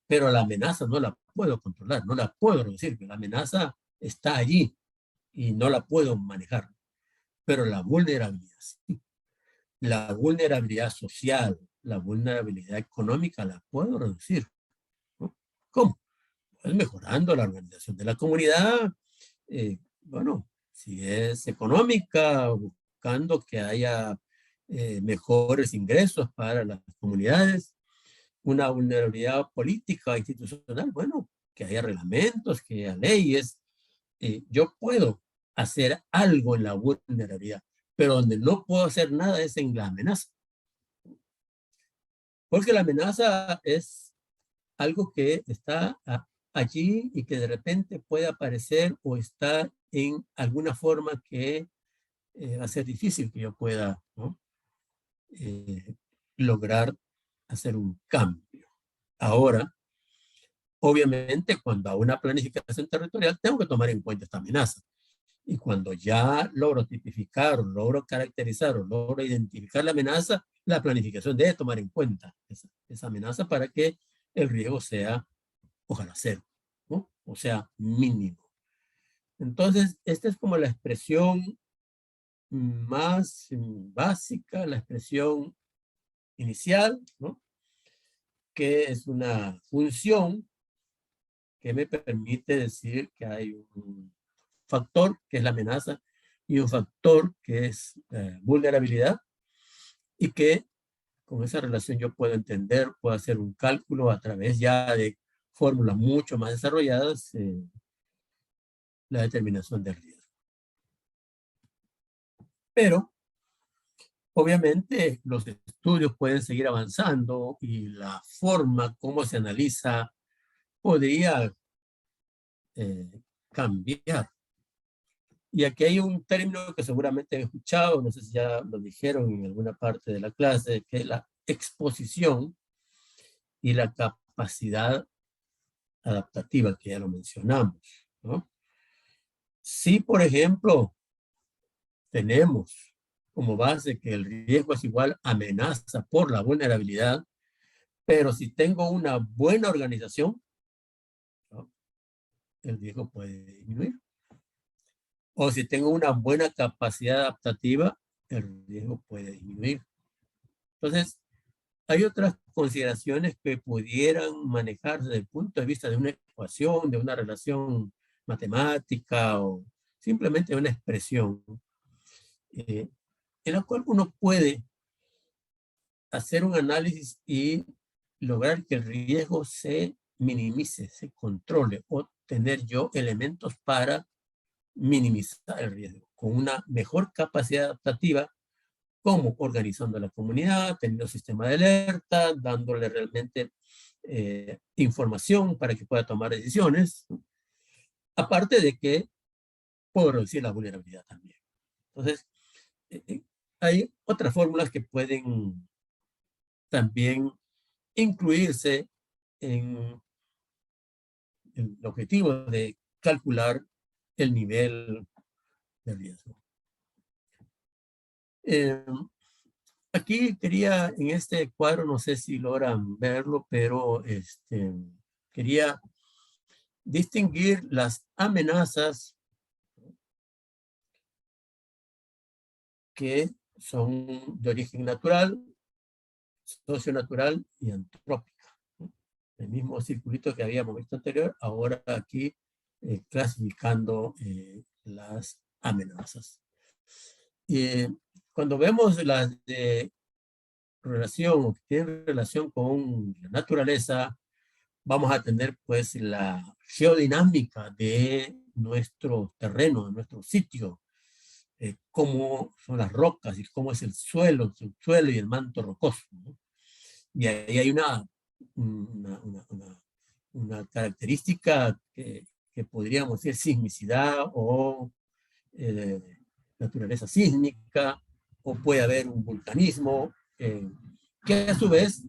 pero la amenaza no la puedo controlar, no la puedo reducir, la amenaza está allí y no la puedo manejar, pero la vulnerabilidad sí. La vulnerabilidad social, la vulnerabilidad económica la puedo reducir, ¿no? ¿Cómo? Pues mejorando la organización de la comunidad, bueno, si es económica, buscando que haya mejores ingresos para las comunidades, una vulnerabilidad política, institucional, bueno, que haya reglamentos, que haya leyes. Yo puedo hacer algo en la vulnerabilidad, pero donde no puedo hacer nada es en la amenaza. Porque la amenaza es algo que está allí y que de repente puede aparecer o estar en alguna forma que va a ser difícil que yo pueda, ¿no? Lograr hacer un cambio. Ahora, obviamente, cuando hago una planificación territorial, tengo que tomar en cuenta esta amenaza. Y cuando ya logro tipificar, o logro caracterizar, o logro identificar la amenaza, la planificación debe tomar en cuenta esa amenaza para que el riesgo sea, ojalá cero, ¿no? O sea, mínimo. Entonces, esta es como la expresión más básica, la expresión inicial, ¿no? Que es una función que me permite decir que hay un factor que es la amenaza y un factor que es vulnerabilidad, y que con esa relación yo puedo entender, puedo hacer un cálculo a través ya de fórmulas mucho más desarrolladas, la determinación del riesgo. Pero obviamente los estudios pueden seguir avanzando y la forma como se analiza podría cambiar. Y aquí hay un término que seguramente he escuchado, no sé si ya lo dijeron en alguna parte de la clase, que es la exposición y la capacidad adaptativa, que ya lo mencionamos, ¿no? Si, por ejemplo, tenemos como base que el riesgo es igual a amenaza por la vulnerabilidad, pero si tengo una buena organización, ¿no?, el riesgo puede disminuir. O si tengo una buena capacidad adaptativa, el riesgo puede disminuir. Entonces, hay otras consideraciones que pudieran manejarse desde el punto de vista de una ecuación, de una relación matemática o simplemente una expresión, eh, en la cual uno puede hacer un análisis y lograr que el riesgo se minimice, se controle o tener yo elementos para minimizar el riesgo con una mejor capacidad adaptativa, como organizando la comunidad, teniendo sistema de alerta, dándole realmente información para que pueda tomar decisiones, aparte de que puedo reducir la vulnerabilidad también. Entonces, hay otras fórmulas que pueden también incluirse en el objetivo de calcular el nivel de riesgo. Eh, Aquí quería, en este cuadro, no sé si logran verlo, pero quería distinguir las amenazas que son de origen natural, socionatural y antrópica, ¿no? El mismo circulito que habíamos visto anterior, ahora aquí clasificando las amenazas. Y cuando vemos las de relación, o que tienen relación con la naturaleza, vamos a tener pues la geodinámica de nuestro terreno, de nuestro sitio, cómo son las rocas y cómo es el suelo, el subsuelo y el manto rocoso, ¿no? Y ahí hay una característica que podríamos decir sismicidad o eh, naturaleza sísmica, o puede haber un vulcanismo, que a su vez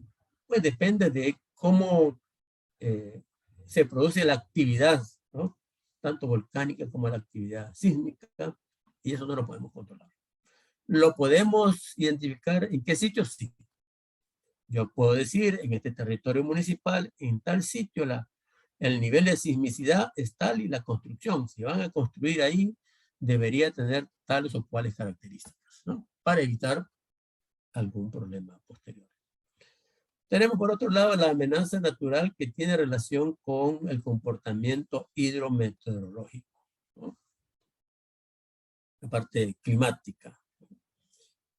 pues depende de cómo eh, se produce la actividad, ¿no?, tanto volcánica como la actividad sísmica, y eso no lo podemos controlar. ¿Lo podemos identificar en qué sitios? Sí. Yo puedo decir, en este territorio municipal, en tal sitio, el nivel de sismicidad es tal y la construcción, si van a construir ahí, debería tener tales o cuales características, ¿no?, para evitar algún problema posterior. Tenemos por otro lado la amenaza natural que tiene relación con el comportamiento hidrometeorológico, ¿no?, la parte climática,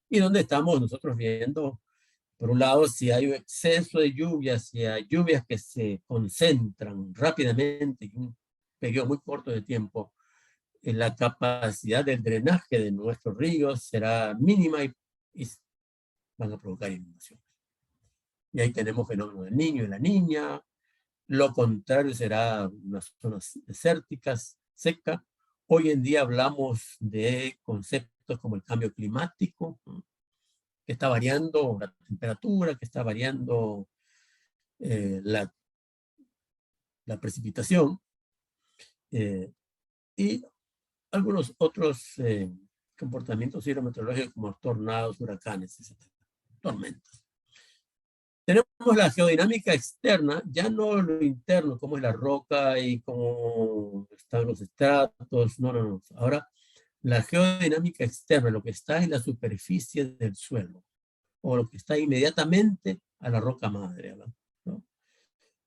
y donde estamos nosotros viendo, por un lado, si hay un exceso de lluvias, si hay lluvias que se concentran rápidamente en un periodo muy corto de tiempo, la capacidad del drenaje de nuestros ríos será mínima y van a provocar inundaciones. Y ahí tenemos fenómenos del niño y la niña. Lo contrario será unas zonas desérticas, secas. Hoy en día hablamos de conceptos como el cambio climático, ¿no?, que está variando la temperatura, que está variando la precipitación, eh, y algunos otros comportamientos hidrometeorológicos como tornados, huracanes, etc. Tormentas. Tenemos la geodinámica externa, ya no lo interno, como es la roca y cómo están los estratos, no, no, no. Ahora, la geodinámica externa, lo que está en la superficie del suelo, o lo que está inmediatamente a la roca madre, ¿no?,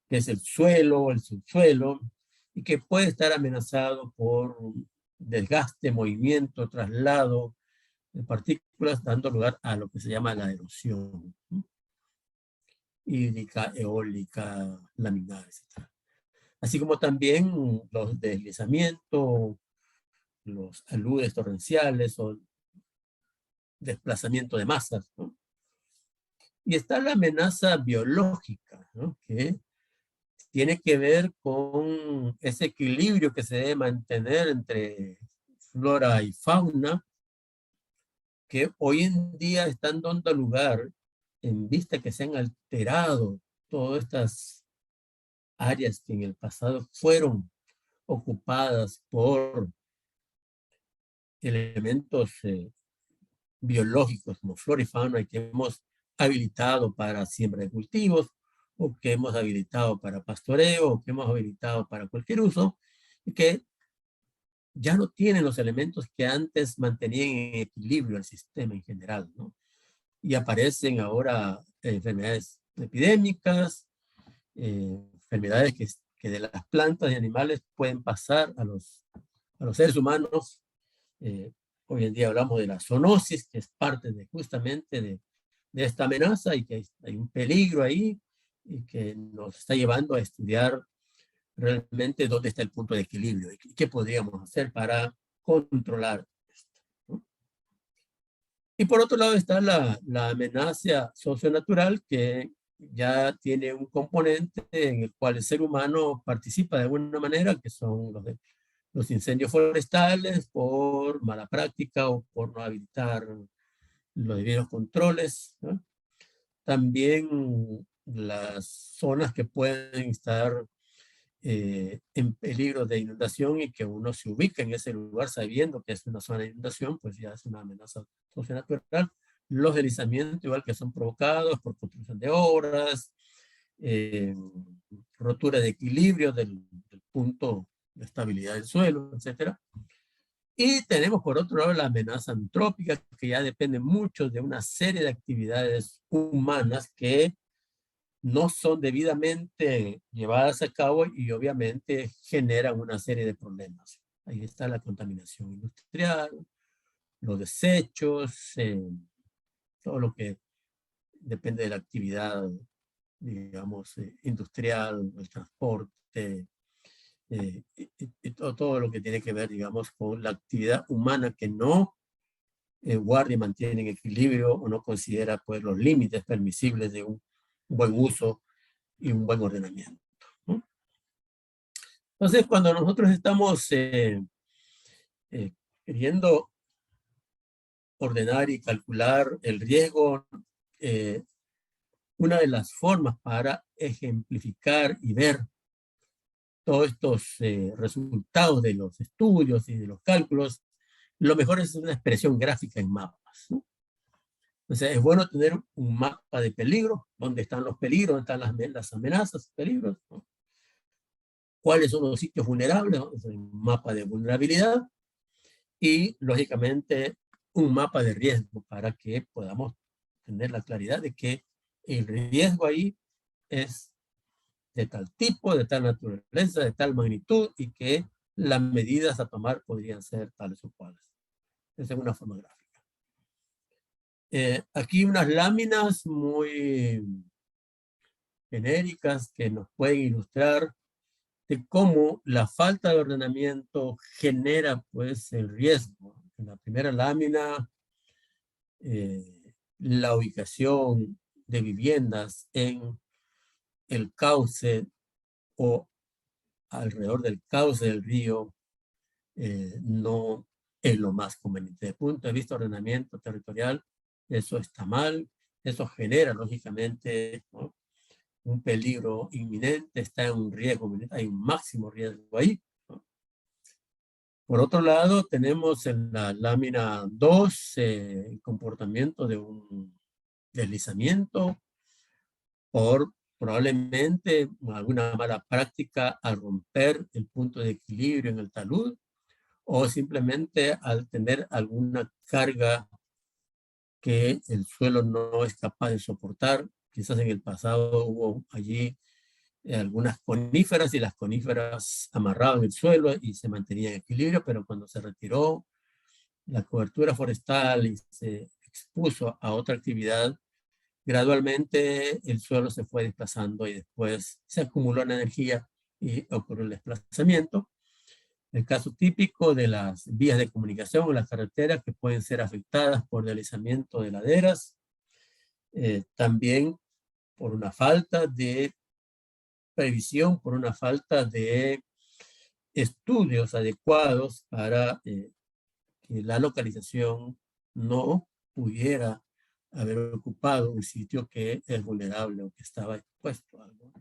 que es el suelo, el subsuelo, y que puede estar amenazado por desgaste, movimiento, traslado de partículas, dando lugar a lo que se llama la erosión, ¿no?, hídrica, eólica, laminar, etc. Así como también los deslizamientos, los aludes torrenciales o desplazamiento de masas, ¿no? Y está la amenaza biológica, ¿no?, que tiene que ver con ese equilibrio que se debe mantener entre flora y fauna, que hoy en día están dando lugar, en vista que se han alterado todas estas áreas que en el pasado fueron ocupadas por elementos biológicos como flora y fauna que hemos habilitado para siembra de cultivos, o que hemos habilitado para pastoreo, o que hemos habilitado para cualquier uso, y que ya no tienen los elementos que antes mantenían en equilibrio el sistema en general, ¿no? Y aparecen ahora enfermedades epidémicas, enfermedades que de las plantas y animales pueden pasar a los seres humanos. Eh, Hoy en día hablamos de la zoonosis, que es parte de justamente de esta amenaza, y que hay un peligro ahí y que nos está llevando a estudiar realmente dónde está el punto de equilibrio y qué podríamos hacer para controlar esto, ¿no? Y por otro lado está la amenaza socionatural, que ya tiene un componente en el cual el ser humano participa de alguna manera, que son los incendios forestales por mala práctica o por no habilitar los debidos controles, ¿no? También las zonas que pueden estar en peligro de inundación, y que uno se ubica en ese lugar sabiendo que es una zona de inundación, pues ya es una amenaza socionatural. Los deslizamientos, igual, que son provocados por construcción de obras, eh, rotura de equilibrio del punto de estabilidad del suelo, etcétera. Y tenemos por otro lado la amenaza antrópica, que ya depende mucho de una serie de actividades humanas que no son debidamente llevadas a cabo, y obviamente generan una serie de problemas. Ahí está la contaminación industrial, los desechos, todo lo que depende de la actividad, digamos, industrial, el transporte, y todo lo que tiene que ver, digamos, con la actividad humana que no guarda y mantiene en equilibrio, o no considera, pues, los límites permisibles de un buen uso y un buen ordenamiento, ¿no? Entonces, cuando nosotros estamos eh, queriendo ordenar y calcular el riesgo, eh, una de las formas para ejemplificar y ver todos estos resultados de los estudios y de los cálculos, lo mejor es una expresión gráfica en mapas, ¿no? Entonces, es bueno tener un mapa de peligro, dónde están los peligros, dónde están las amenazas, peligros, ¿no? Cuáles son los sitios vulnerables, ¿no? Es un mapa de vulnerabilidad, y, lógicamente, un mapa de riesgo, para que podamos tener la claridad de que el riesgo ahí es de tal tipo, de tal naturaleza, de tal magnitud, y que las medidas a tomar podrían ser tales o cuales. Esa es una forma gráfica. Aquí unas láminas muy genéricas que nos pueden ilustrar de cómo la falta de ordenamiento genera, pues, el riesgo. En la primera lámina, la ubicación de viviendas en el cauce o alrededor del cauce del río no es lo más conveniente. Desde el punto de vista de ordenamiento territorial, eso está mal, eso genera, lógicamente, ¿no?, un peligro inminente, está en un riesgo, hay un máximo riesgo ahí, ¿no? Por otro lado, tenemos en la lámina 2 el comportamiento de un deslizamiento por probablemente alguna mala práctica al romper el punto de equilibrio en el talud, o simplemente al tener alguna carga que el suelo no es capaz de soportar. Quizás en el pasado hubo allí algunas coníferas, y las coníferas amarraban el suelo y se mantenía en equilibrio, pero cuando se retiró la cobertura forestal y se expuso a otra actividad, gradualmente el suelo se fue desplazando, y después se acumuló la energía y ocurrió el desplazamiento. El caso típico de las vías de comunicación o las carreteras, que pueden ser afectadas por deslizamiento de laderas, también por una falta de previsión, por una falta de estudios adecuados para que la localización no pudiera haber ocupado un sitio que es vulnerable o que estaba expuesto a algo.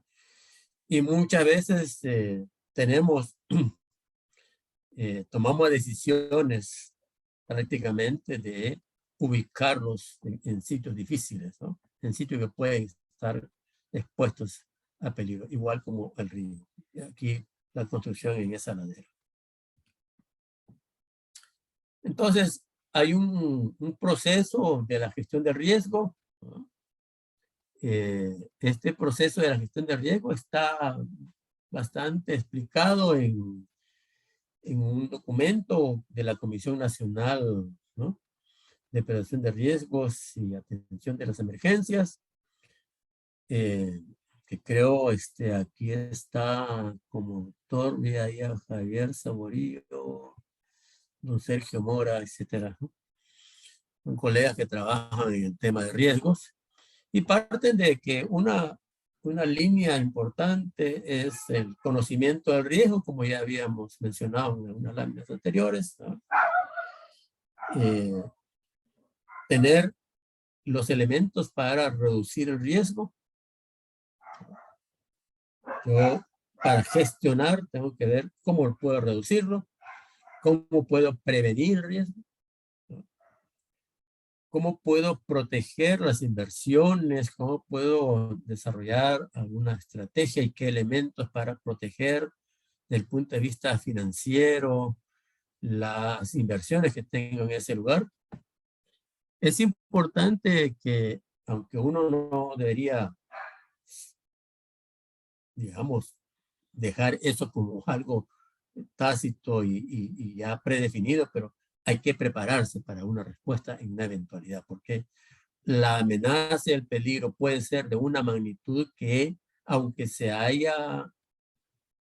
Y muchas veces tomamos decisiones prácticamente de ubicarlos en sitios difíciles, ¿no? En sitios que pueden estar expuestos a peligro, igual como el río. Y aquí la construcción en esa ladera. Entonces, hay un proceso de la gestión de riesgo, ¿no? Este proceso de la gestión de riesgo está bastante explicado en un documento de la Comisión Nacional, ¿no?, de Prevención de Riesgos y Atención de las Emergencias, que creo aquí está como autor, vi ahí a Javier Saborío, don Sergio Mora, etcétera, ¿no? Son colegas que trabajan en el tema de riesgos y parten de que una línea importante es el conocimiento del riesgo, como ya habíamos mencionado en algunas láminas anteriores, ¿no? Tener los elementos para reducir el riesgo. Yo, para gestionar, tengo que ver cómo puedo reducirlo, cómo puedo prevenir el riesgo, ¿no? Cómo puedo proteger las inversiones, cómo puedo desarrollar alguna estrategia y qué elementos para proteger desde el punto de vista financiero las inversiones que tengo en ese lugar. Es importante que, aunque uno no debería, digamos, dejar eso como algo tácito y ya predefinido, pero hay que prepararse para una respuesta en una eventualidad, porque la amenaza y el peligro pueden ser de una magnitud que, aunque se haya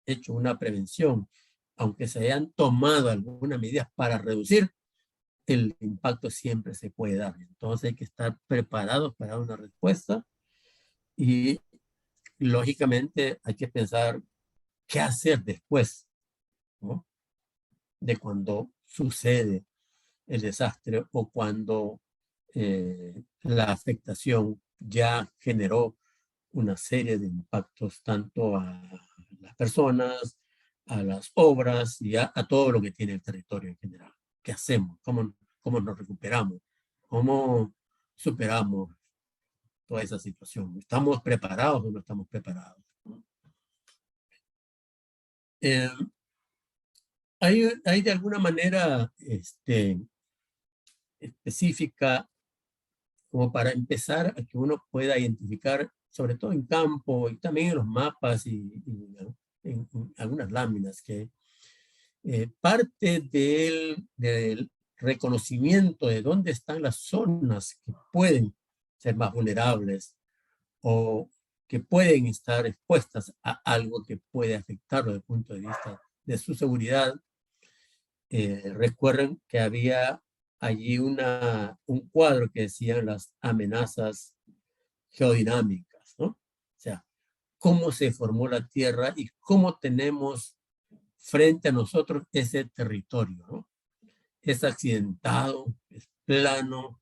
hecho una prevención, aunque se hayan tomado algunas medidas para reducir, el impacto siempre se puede dar. Entonces hay que estar preparados para una respuesta y lógicamente hay que pensar qué hacer después, ¿no?, de cuando sucede el desastre o cuando la afectación ya generó una serie de impactos tanto a las personas, a las obras y a todo lo que tiene el territorio en general. ¿Qué hacemos? ¿Cómo nos recuperamos? ¿Cómo superamos toda esa situación? ¿Estamos preparados o no estamos preparados? Eh, hay de alguna manera específica como para empezar a que uno pueda identificar, sobre todo en campo y también en los mapas y en algunas láminas, que parte del reconocimiento de dónde están las zonas que pueden ser más vulnerables o que pueden estar expuestas a algo que puede afectarlo desde el punto de vista de su seguridad. Recuerden que había allí un cuadro que decía las amenazas geodinámicas, ¿no? O sea, cómo se formó la Tierra y cómo tenemos frente a nosotros ese territorio, ¿no? Es accidentado, es plano,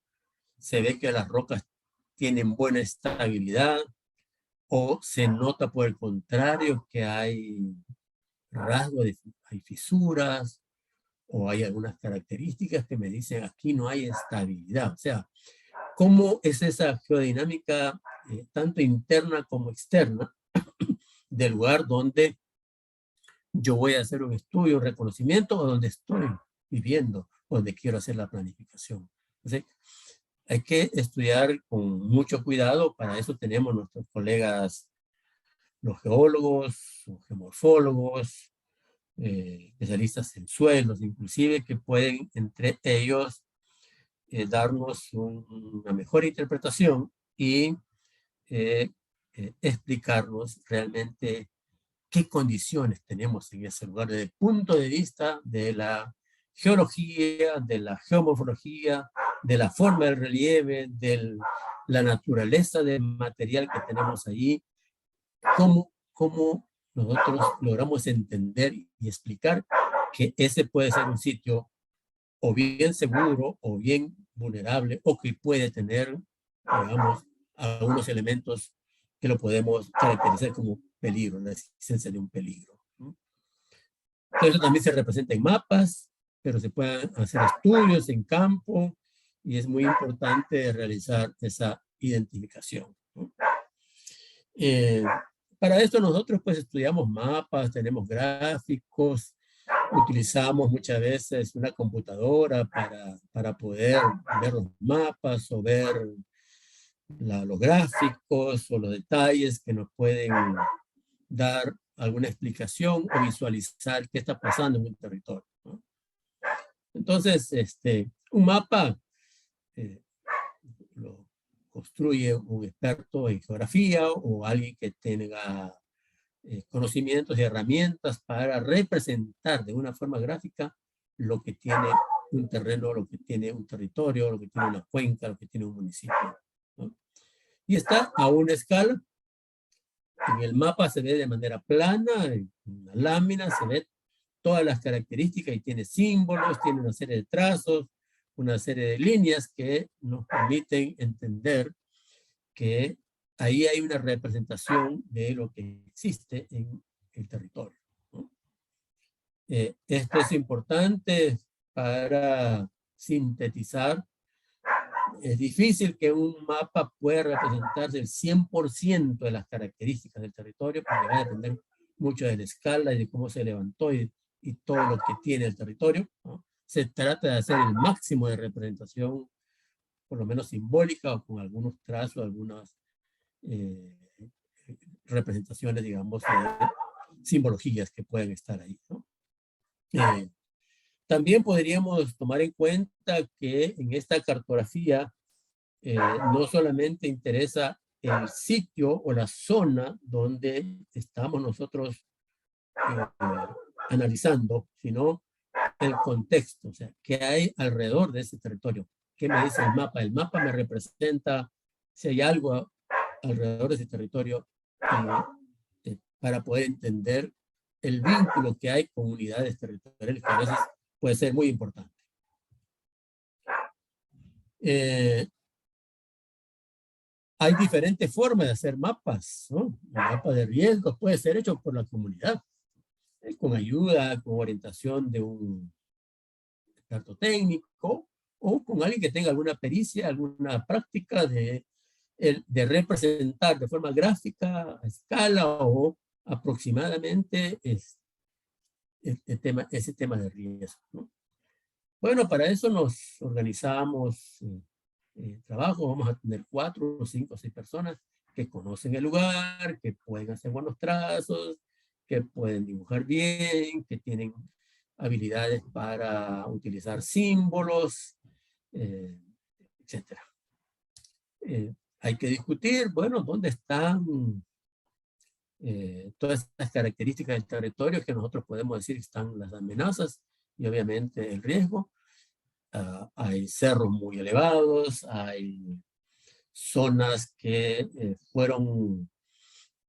se ve que las rocas tienen buena estabilidad o se nota por el contrario que hay rasgos, hay fisuras, o hay algunas características que me dicen aquí no hay estabilidad. O sea, ¿cómo es esa geodinámica tanto interna como externa del lugar donde yo voy a hacer un estudio, un reconocimiento, o donde estoy viviendo, donde quiero hacer la planificación? Entonces, hay que estudiar con mucho cuidado. Para eso tenemos nuestros colegas, los geólogos, los geomorfólogos, especialistas en suelos, inclusive, que pueden entre ellos darnos una mejor interpretación y explicarnos realmente qué condiciones tenemos en ese lugar desde el punto de vista de la geología, de la geomorfología, de la forma del relieve, de la naturaleza del material que tenemos allí, cómo nosotros logramos entender y explicar que ese puede ser un sitio o bien seguro o bien vulnerable o que puede tener, digamos, algunos elementos que lo podemos caracterizar como peligro, la existencia de un peligro, ¿no? Eso también se representa en mapas, pero se pueden hacer estudios en campo y es muy importante realizar esa identificación, ¿no? Para esto nosotros pues estudiamos mapas, tenemos gráficos, utilizamos muchas veces una computadora para poder ver los mapas o ver los gráficos o los detalles que nos pueden dar alguna explicación o visualizar qué está pasando en un territorio, ¿no? Entonces, un mapa lo construye un experto en geografía o alguien que tenga conocimientos y herramientas para representar de una forma gráfica lo que tiene un terreno, lo que tiene un territorio, lo que tiene una cuenca, lo que tiene un municipio, ¿no? Y está a una escala. En el mapa se ve de manera plana, en una lámina se ve todas las características y tiene símbolos, tiene una serie de trazos, una serie de líneas que nos permiten entender que ahí hay una representación de lo que existe en el territorio, ¿no? Esto es importante para sintetizar. Es difícil que un mapa pueda representarse el 100% de las características del territorio, porque va a depender mucho de la escala y de cómo se levantó y todo lo que tiene el territorio, ¿no? Se trata de hacer el máximo de representación, por lo menos simbólica, o con algunos trazos, algunas eh, representaciones, digamos, simbologías que pueden estar ahí, ¿no? También podríamos tomar en cuenta que en esta cartografía no solamente interesa el sitio o la zona donde estamos nosotros analizando, sino el contexto, o sea, qué hay alrededor de ese territorio. ¿Qué me dice el mapa? El mapa me representa si hay algo alrededor de ese territorio para poder entender el vínculo que hay con unidades territoriales que a veces puede ser muy importante. Hay diferentes formas de hacer mapas, ¿no? El mapa de riesgos puede ser hecho por la comunidad, con ayuda, con orientación de un experto técnico o con alguien que tenga alguna pericia, alguna práctica de representar de forma gráfica, a escala o aproximadamente ese tema de riesgo, ¿no? Bueno, para eso nos organizamos trabajo. Vamos a tener 4 o 5 o 6 personas que conocen el lugar, que pueden hacer buenos trazos, que pueden dibujar bien, que tienen habilidades para utilizar símbolos, etc. Hay que discutir, bueno, dónde están todas estas características del territorio que nosotros podemos decir que están las amenazas y obviamente el riesgo. Hay cerros muy elevados, hay zonas que fueron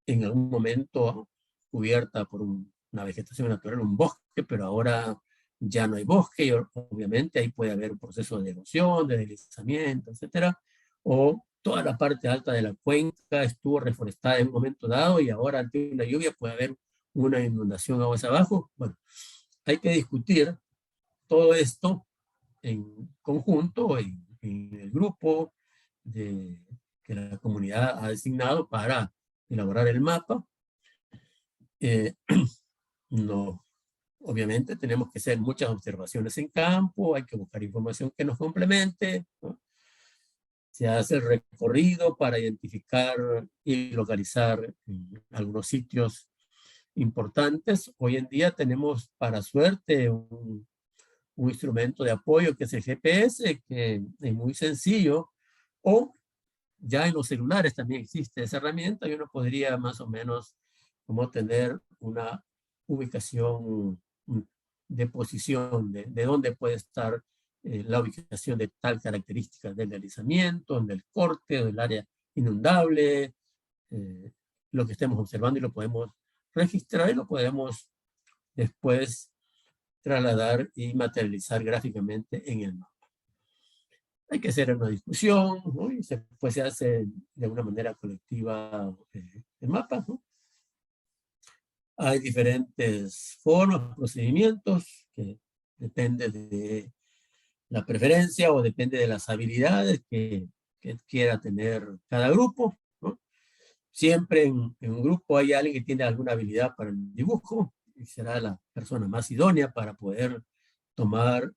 en algún momento cubiertas por una vegetación natural, un bosque, pero ahora ya no hay bosque y obviamente ahí puede haber un proceso de erosión, de deslizamiento, etcétera. O toda la parte alta de la cuenca estuvo reforestada en un momento dado y ahora ante una lluvia puede haber una inundación aguas abajo. Bueno, hay que discutir todo esto en conjunto, en el grupo que la comunidad ha designado para elaborar el mapa. No, obviamente tenemos que hacer muchas observaciones en campo, hay que buscar información que nos complemente, ¿no? Se hace el recorrido para identificar y localizar algunos sitios importantes. Hoy en día tenemos, para suerte, un instrumento de apoyo que es el GPS, que es muy sencillo, o ya en los celulares también existe esa herramienta y uno podría más o menos como tener una ubicación de posición, de dónde puede estar la ubicación de tal característica del deslizamiento, del corte, del área inundable, lo que estemos observando y lo podemos registrar y lo podemos después trasladar y materializar gráficamente en el mapa. Hay que hacer una discusión, ¿no? Y después se hace de una manera colectiva el mapa, ¿no? Hay diferentes formas, procedimientos, que depende de la preferencia o depende de las habilidades que quiera tener cada grupo, ¿no? Siempre en un grupo hay alguien que tiene alguna habilidad para el dibujo y será la persona más idónea para poder tomar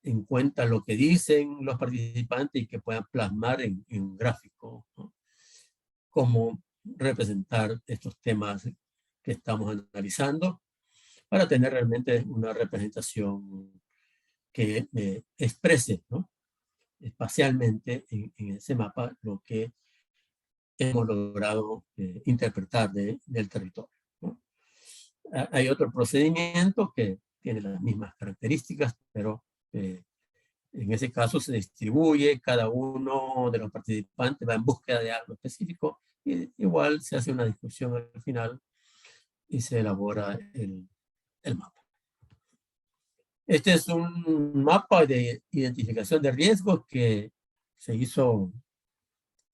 en cuenta lo que dicen los participantes y que puedan plasmar en un gráfico, ¿no? Cómo representar estos temas que estamos analizando para tener realmente una representación que exprese, ¿no?, espacialmente en ese mapa lo que hemos logrado interpretar del territorio, ¿no? Hay otro procedimiento que tiene las mismas características, pero en ese caso se distribuye, cada uno de los participantes va en búsqueda de algo específico, y igual se hace una discusión al final y se elabora el mapa. Este es un mapa de identificación de riesgos que se hizo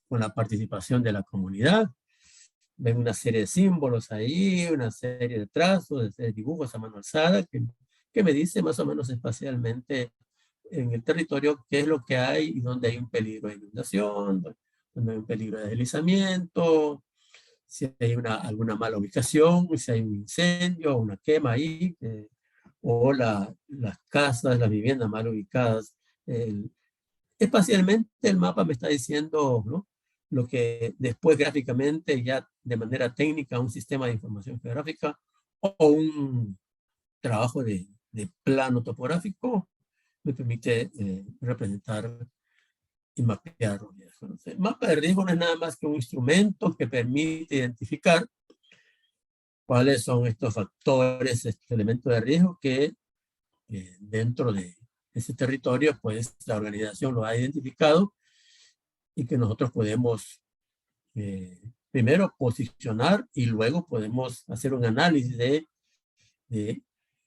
con la participación de la comunidad. Ven una serie de símbolos ahí, una serie de trazos, de dibujos a mano alzada que me dice más o menos espacialmente en el territorio qué es lo que hay y dónde hay un peligro de inundación, dónde hay un peligro de deslizamiento, si hay alguna mala ubicación, si hay un incendio o una quema ahí, o las casas, las viviendas mal ubicadas. Espacialmente el mapa me está diciendo, ¿no?, lo que después gráficamente, ya de manera técnica, un sistema de información geográfica o un trabajo de plano topográfico me permite representar y mapear los riesgos. El mapa de riesgo no es nada más que un instrumento que permite identificar cuáles son estos factores, estos elementos de riesgo que dentro de ese territorio, pues la organización lo ha identificado y que nosotros podemos primero posicionar y luego podemos hacer un análisis de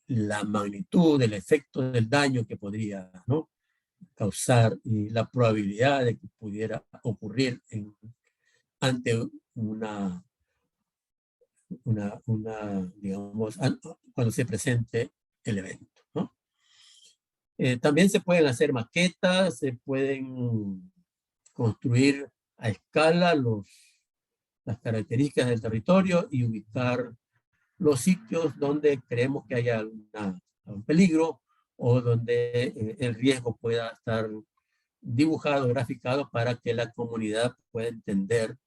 la magnitud, del efecto del daño que podría, ¿no?, causar y la probabilidad de que pudiera ocurrir ante digamos, cuando se presente el evento, ¿no? También se pueden hacer maquetas, se pueden construir a escala las características del territorio y ubicar los sitios donde creemos que haya un peligro o donde el riesgo pueda estar dibujado, graficado para que la comunidad pueda entender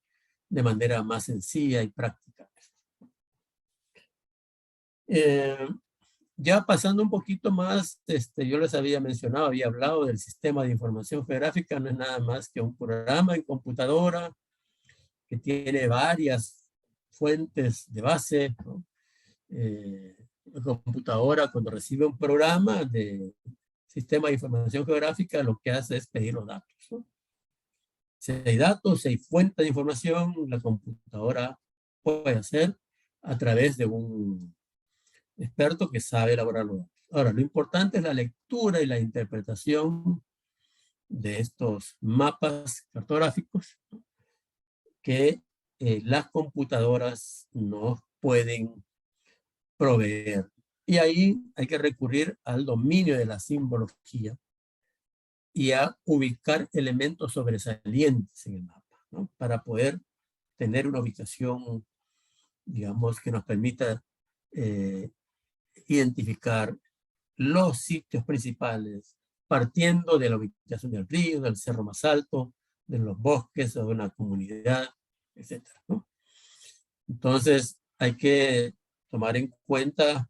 de manera más sencilla y práctica. Ya pasando un poquito más, yo les había mencionado, había hablado del sistema de información geográfica, no es nada más que un programa en computadora que tiene varias fuentes de base, ¿no? La computadora, cuando recibe un programa de sistema de información geográfica, lo que hace es pedir los datos, ¿no? Si hay datos, si hay fuente de información, la computadora puede hacer a través de un experto que sabe elaborar los datos. Ahora, lo importante es la lectura y la interpretación de estos mapas cartográficos, ¿no?, que las computadoras no pueden proveer. Y ahí hay que recurrir al dominio de la simbología y a ubicar elementos sobresalientes en el mapa, ¿no?, para poder tener una ubicación, digamos, que nos permita identificar los sitios principales, partiendo de la ubicación del río, del cerro más alto, de los bosques o de una comunidad, etcétera, ¿no? Entonces, hay que tomar en cuenta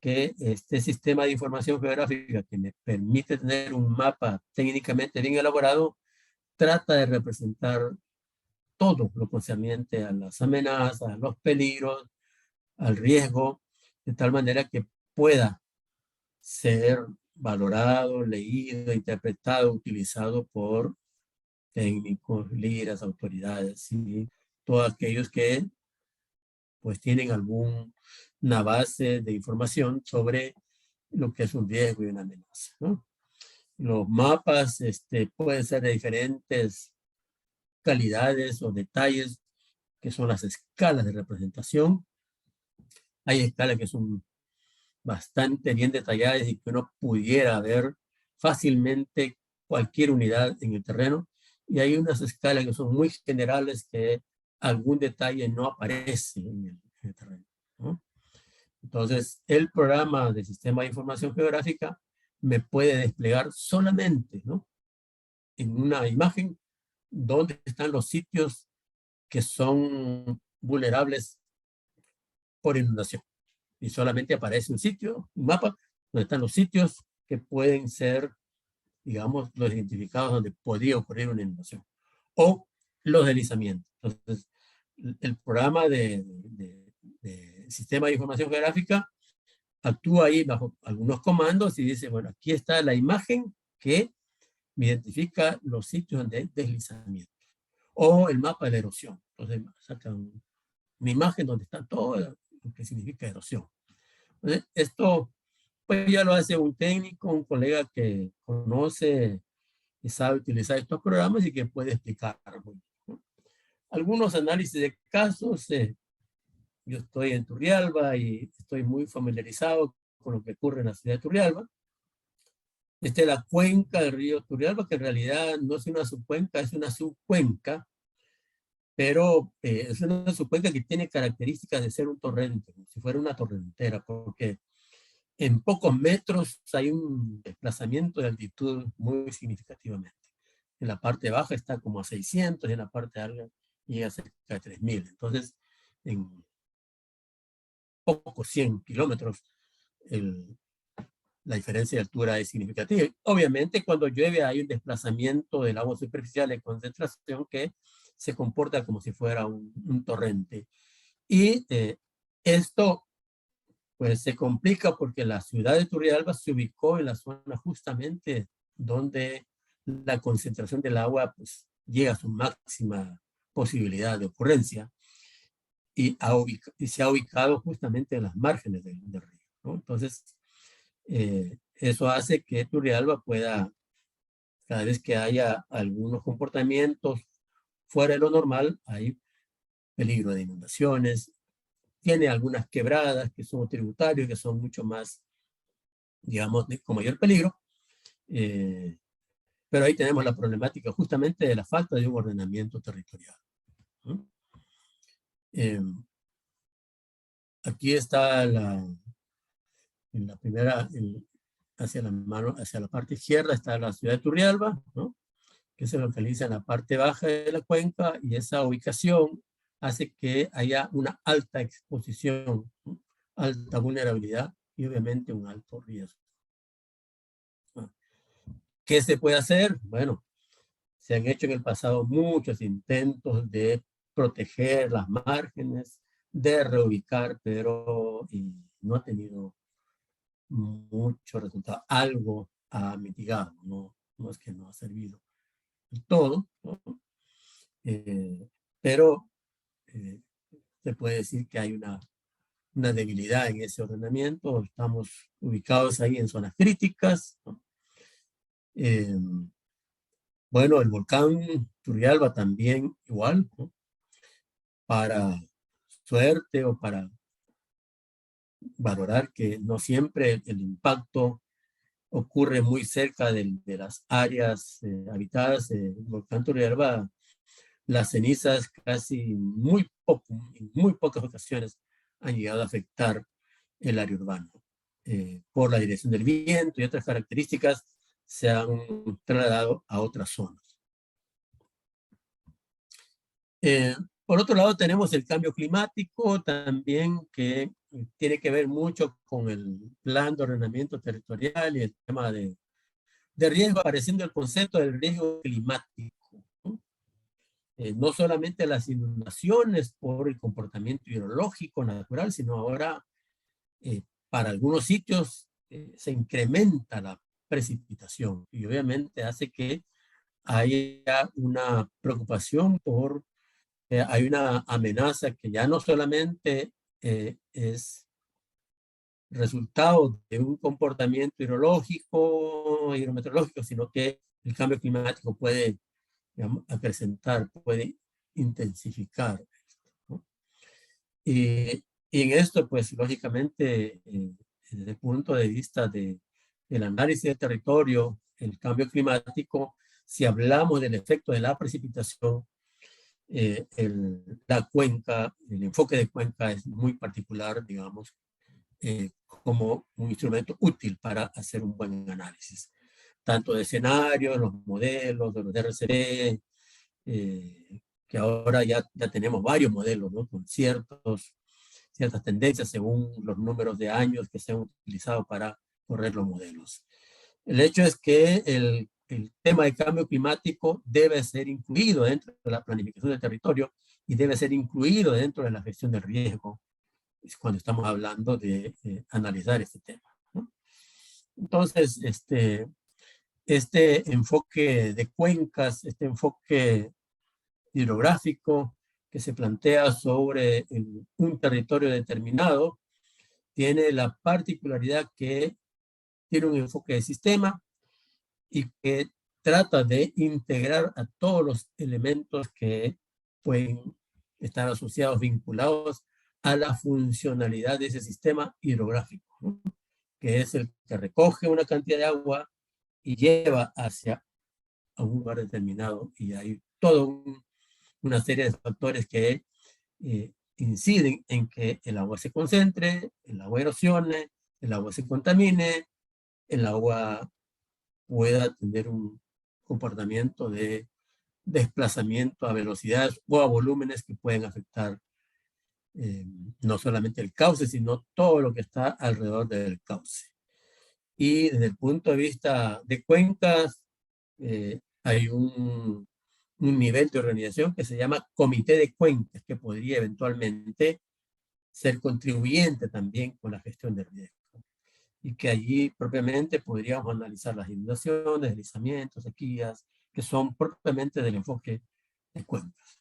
que este sistema de información geográfica que me permite tener un mapa técnicamente bien elaborado, trata de representar todo lo concerniente a las amenazas, a los peligros, al riesgo, de tal manera que pueda ser valorado, leído, interpretado, utilizado por técnicos, líderes, autoridades y todos aquellos que pues tienen alguna base de información sobre lo que es un riesgo y una amenaza, ¿no? Los mapas pueden ser de diferentes calidades o detalles, que son las escalas de representación. Hay escalas que son bastante bien detalladas y que uno pudiera ver fácilmente cualquier unidad en el terreno, y hay unas escalas que son muy generales que algún detalle no aparece en el terreno, ¿no? Entonces, el programa de Sistema de Información Geográfica me puede desplegar solamente, ¿no?, en una imagen dónde están los sitios que son vulnerables por inundación. Y solamente aparece un sitio, un mapa, donde están los sitios que pueden ser, digamos, los identificados donde podría ocurrir una inundación. O los deslizamientos. Entonces, el programa de Sistema de Información Geográfica actúa ahí bajo algunos comandos y dice, bueno, aquí está la imagen que me identifica los sitios donde hay deslizamiento. O el mapa de la erosión. Entonces, sacan una imagen donde está todo lo que significa erosión. Entonces, esto pues ya lo hace un técnico, un colega que conoce y sabe utilizar estos programas y que puede explicar, ¿no? Algunos análisis de casos, yo estoy en Turrialba y estoy muy familiarizado con lo que ocurre en la ciudad de Turrialba. Esta es la cuenca del río Turrialba, que en realidad no es una subcuenca, es una subcuenca, pero es una subcuenca que tiene características de ser un torrente, como si fuera una torrentera, porque en pocos metros hay un desplazamiento de altitud muy significativamente. En la parte baja está como a 600 y en la parte alta llega a cerca de 3000. Entonces, en pocos 100 kilómetros, la diferencia de altura es significativa. Obviamente, cuando llueve hay un desplazamiento del agua superficial de concentración que se comporta como si fuera un torrente. Y esto pues se complica porque la ciudad de Turrialba se ubicó en la zona justamente donde la concentración del agua pues llega a su máxima posibilidad de ocurrencia y, se ha ubicado justamente en las márgenes del río, ¿no? Entonces, eso hace que Turrialba pueda, cada vez que haya algunos comportamientos fuera de lo normal, hay peligro de inundaciones, tiene algunas quebradas que son tributarios, que son mucho más, digamos, con mayor peligro, pero ahí tenemos la problemática justamente de la falta de un ordenamiento territorial, ¿no? Aquí está en la primera, hacia la mano, hacia la parte izquierda está la ciudad de Turrialba, ¿no?, que se localiza en la parte baja de la cuenca, y esa ubicación hace que haya una alta exposición, ¿no?, alta vulnerabilidad y obviamente un alto riesgo. ¿Qué se puede hacer? Bueno, se han hecho en el pasado muchos intentos de proteger las márgenes, de reubicar, pero no ha tenido mucho resultado. Algo ha mitigado, no es que no ha servido todo, ¿no? Pero se puede decir que hay una debilidad en ese ordenamiento. Estamos ubicados ahí en zonas críticas, ¿no? Bueno, el volcán Turrialba también igual, ¿no?, para suerte o para valorar que no siempre el impacto ocurre muy cerca de las áreas habitadas. El volcán Turrialba, las cenizas casi en muy pocas ocasiones han llegado a afectar el área urbana. Por la dirección del viento y otras características se han trasladado a otras zonas. Por otro lado, tenemos el cambio climático también, que tiene que ver mucho con el plan de ordenamiento territorial y el tema de riesgo, apareciendo el concepto del riesgo climático, ¿no? No solamente las inundaciones por el comportamiento hidrológico natural, sino ahora para algunos sitios se incrementa la precipitación y obviamente hace que haya una preocupación hay una amenaza que ya no solamente es resultado de un comportamiento hidrometeorológico, sino que el cambio climático puede, digamos, acrecentar, puede intensificar esto, ¿no? Y en esto, pues, lógicamente, desde el punto de vista del análisis del territorio, el cambio climático, si hablamos del efecto de la precipitación, la cuenca, el enfoque de cuenca es muy particular, digamos, como un instrumento útil para hacer un buen análisis, tanto de escenarios, los modelos, de los RCP, que ahora ya tenemos varios modelos, ¿no? Con ciertas tendencias según los números de años que se han utilizado para correr los modelos. El hecho es que el tema de cambio climático debe ser incluido dentro de la planificación del territorio y debe ser incluido dentro de la gestión del riesgo cuando estamos hablando de analizar este tema, ¿no? Entonces, este enfoque de cuencas, este enfoque hidrográfico que se plantea sobre un territorio determinado, tiene la particularidad que tiene un enfoque de sistema y que trata de integrar a todos los elementos que pueden estar asociados, vinculados a la funcionalidad de ese sistema hidrográfico, ¿no? Que es el que recoge una cantidad de agua y lleva hacia a un lugar determinado. Y hay toda una serie de factores que inciden en que el agua se concentre, el agua erosione, el agua se contamine, el agua pueda tener un comportamiento de desplazamiento a velocidades o a volúmenes que pueden afectar no solamente el cauce, sino todo lo que está alrededor del cauce. Y desde el punto de vista de cuencas, hay un nivel de organización que se llama Comité de Cuencas, que podría eventualmente ser contribuyente también con la gestión de riesgo. Y que allí propiamente podríamos analizar las inundaciones, deslizamientos, sequías, que son propiamente del enfoque de cuencas.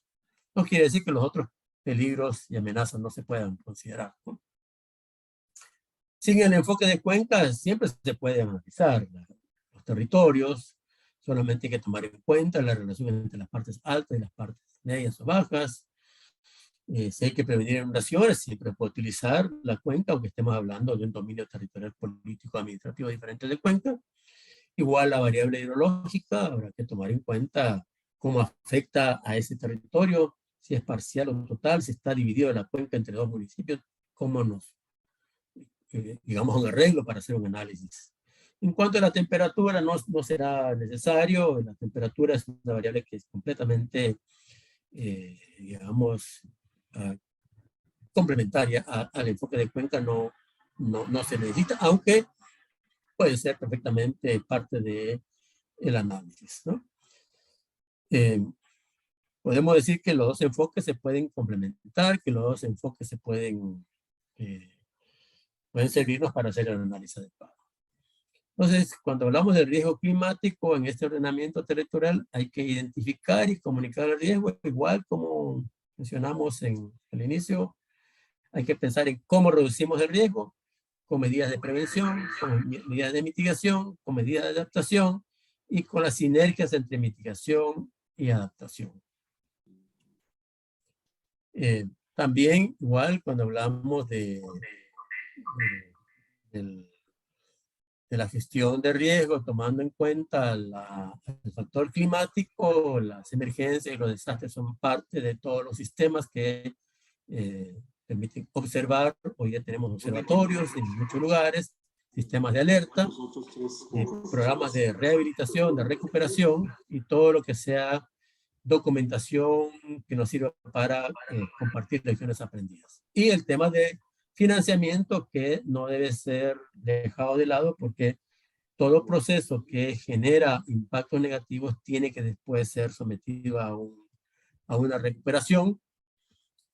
No quiere decir que los otros peligros y amenazas no se puedan considerar, ¿no? Sin el enfoque de cuencas siempre se pueden analizar los territorios, solamente hay que tomar en cuenta la relación entre las partes altas y las partes medias o bajas. Si hay que prevenir inundaciones, siempre puede utilizar la cuenca, aunque estemos hablando de un dominio territorial político administrativo diferente de cuenca. Igual la variable hidrológica, habrá que tomar en cuenta cómo afecta a ese territorio, si es parcial o total, si está dividido la cuenca entre dos municipios, cómo nos, digamos, un arreglo para hacer un análisis. En cuanto a la temperatura, no será necesario. La temperatura es una variable que es completamente, digamos, complementaria al enfoque de cuenca, no se necesita, aunque puede ser perfectamente parte del análisis, ¿no? Podemos decir que los dos enfoques se pueden complementar, que los dos enfoques se pueden servirnos para hacer el análisis adecuado. Entonces, cuando hablamos del riesgo climático en este ordenamiento territorial, hay que identificar y comunicar el riesgo, igual como mencionamos en el inicio. Hay que pensar en cómo reducimos el riesgo, con medidas de prevención, con medidas de mitigación, con medidas de adaptación y con las sinergias entre mitigación y adaptación. También, igual, cuando hablamos de la gestión de riesgo, tomando en cuenta el factor climático, las emergencias y los desastres son parte de todos los sistemas que permiten observar. Hoy ya tenemos observatorios en muchos lugares, sistemas de alerta, programas de rehabilitación, de recuperación y todo lo que sea documentación que nos sirva para compartir lecciones aprendidas. Y el tema de financiamiento, que no debe ser dejado de lado, porque todo proceso que genera impactos negativos tiene que después ser sometido a una recuperación,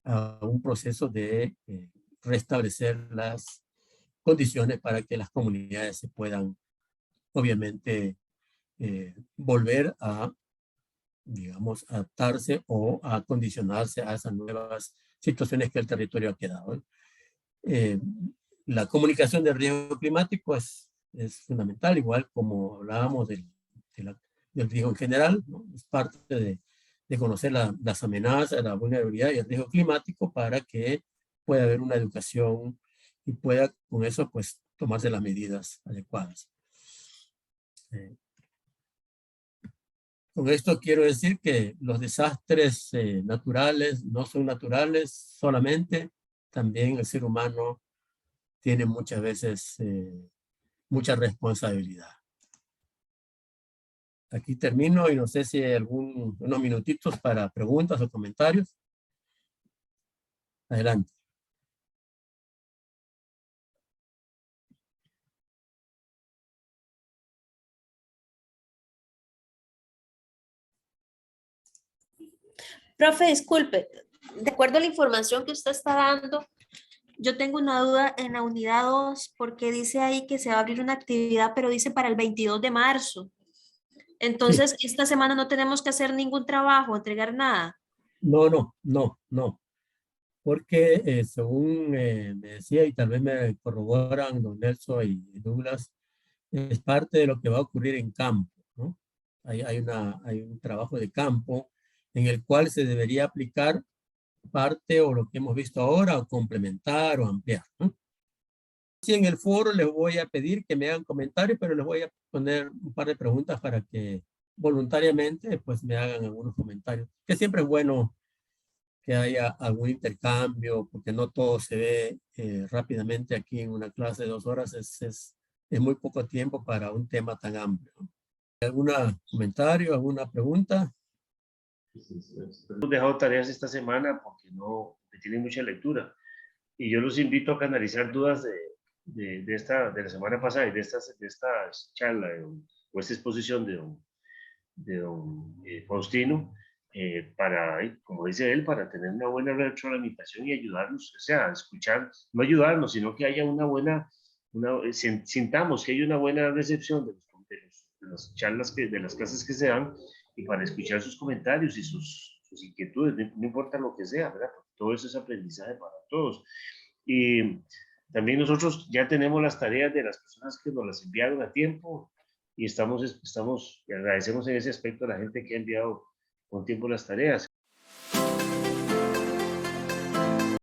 a un proceso de restablecer las condiciones para que las comunidades se puedan, obviamente, volver a, digamos, adaptarse o a acondicionarse a esas nuevas situaciones que el territorio ha quedado. La comunicación del riesgo climático es fundamental, igual como hablábamos del riesgo en general, ¿no? Es parte de conocer las amenazas, la vulnerabilidad y el riesgo climático para que pueda haber una educación y pueda con eso pues tomarse las medidas adecuadas. Con esto quiero decir que los desastres naturales no son naturales solamente, también el ser humano tiene muchas veces mucha responsabilidad. Aquí termino y no sé si hay unos minutitos para preguntas o comentarios. Adelante. Profe, disculpe, de acuerdo a la información que usted está dando, yo tengo una duda en la unidad 2 porque dice ahí que se va a abrir una actividad, pero dice para el 22 de marzo. Sí. Entonces, esta semana no tenemos que hacer ningún trabajo, entregar nada. No. Porque según me decía, y tal vez me corroboran don Nelson y Douglas, es parte de lo que va a ocurrir en campo, ¿no? Hay un trabajo de campo en el cual se debería aplicar parte o lo que hemos visto ahora, o complementar o ampliar, ¿no? Sí, en el foro les voy a pedir que me hagan comentarios, pero les voy a poner un par de preguntas para que voluntariamente pues me hagan algunos comentarios, que siempre es bueno que haya algún intercambio, porque no todo se ve rápidamente aquí en una clase de 2 horas, es muy poco tiempo para un tema tan amplio. ¿Algún comentario, alguna pregunta? Hemos dejado tareas esta semana porque no tienen mucha lectura. Y yo los invito a canalizar dudas de la semana pasada y de esta charla o esta exposición de don Faustino, para, como dice él, para tener una buena retroalimentación y ayudarnos, o sea, a escuchar, no ayudarnos, sino que haya una buena, sintamos que hay una buena recepción de las charlas, de las clases que se dan, y para escuchar sus comentarios y sus inquietudes, no importa lo que sea, ¿verdad? Porque todo eso es aprendizaje para todos. Y también nosotros ya tenemos las tareas de las personas que nos las enviaron a tiempo, y agradecemos en ese aspecto a la gente que ha enviado con tiempo las tareas.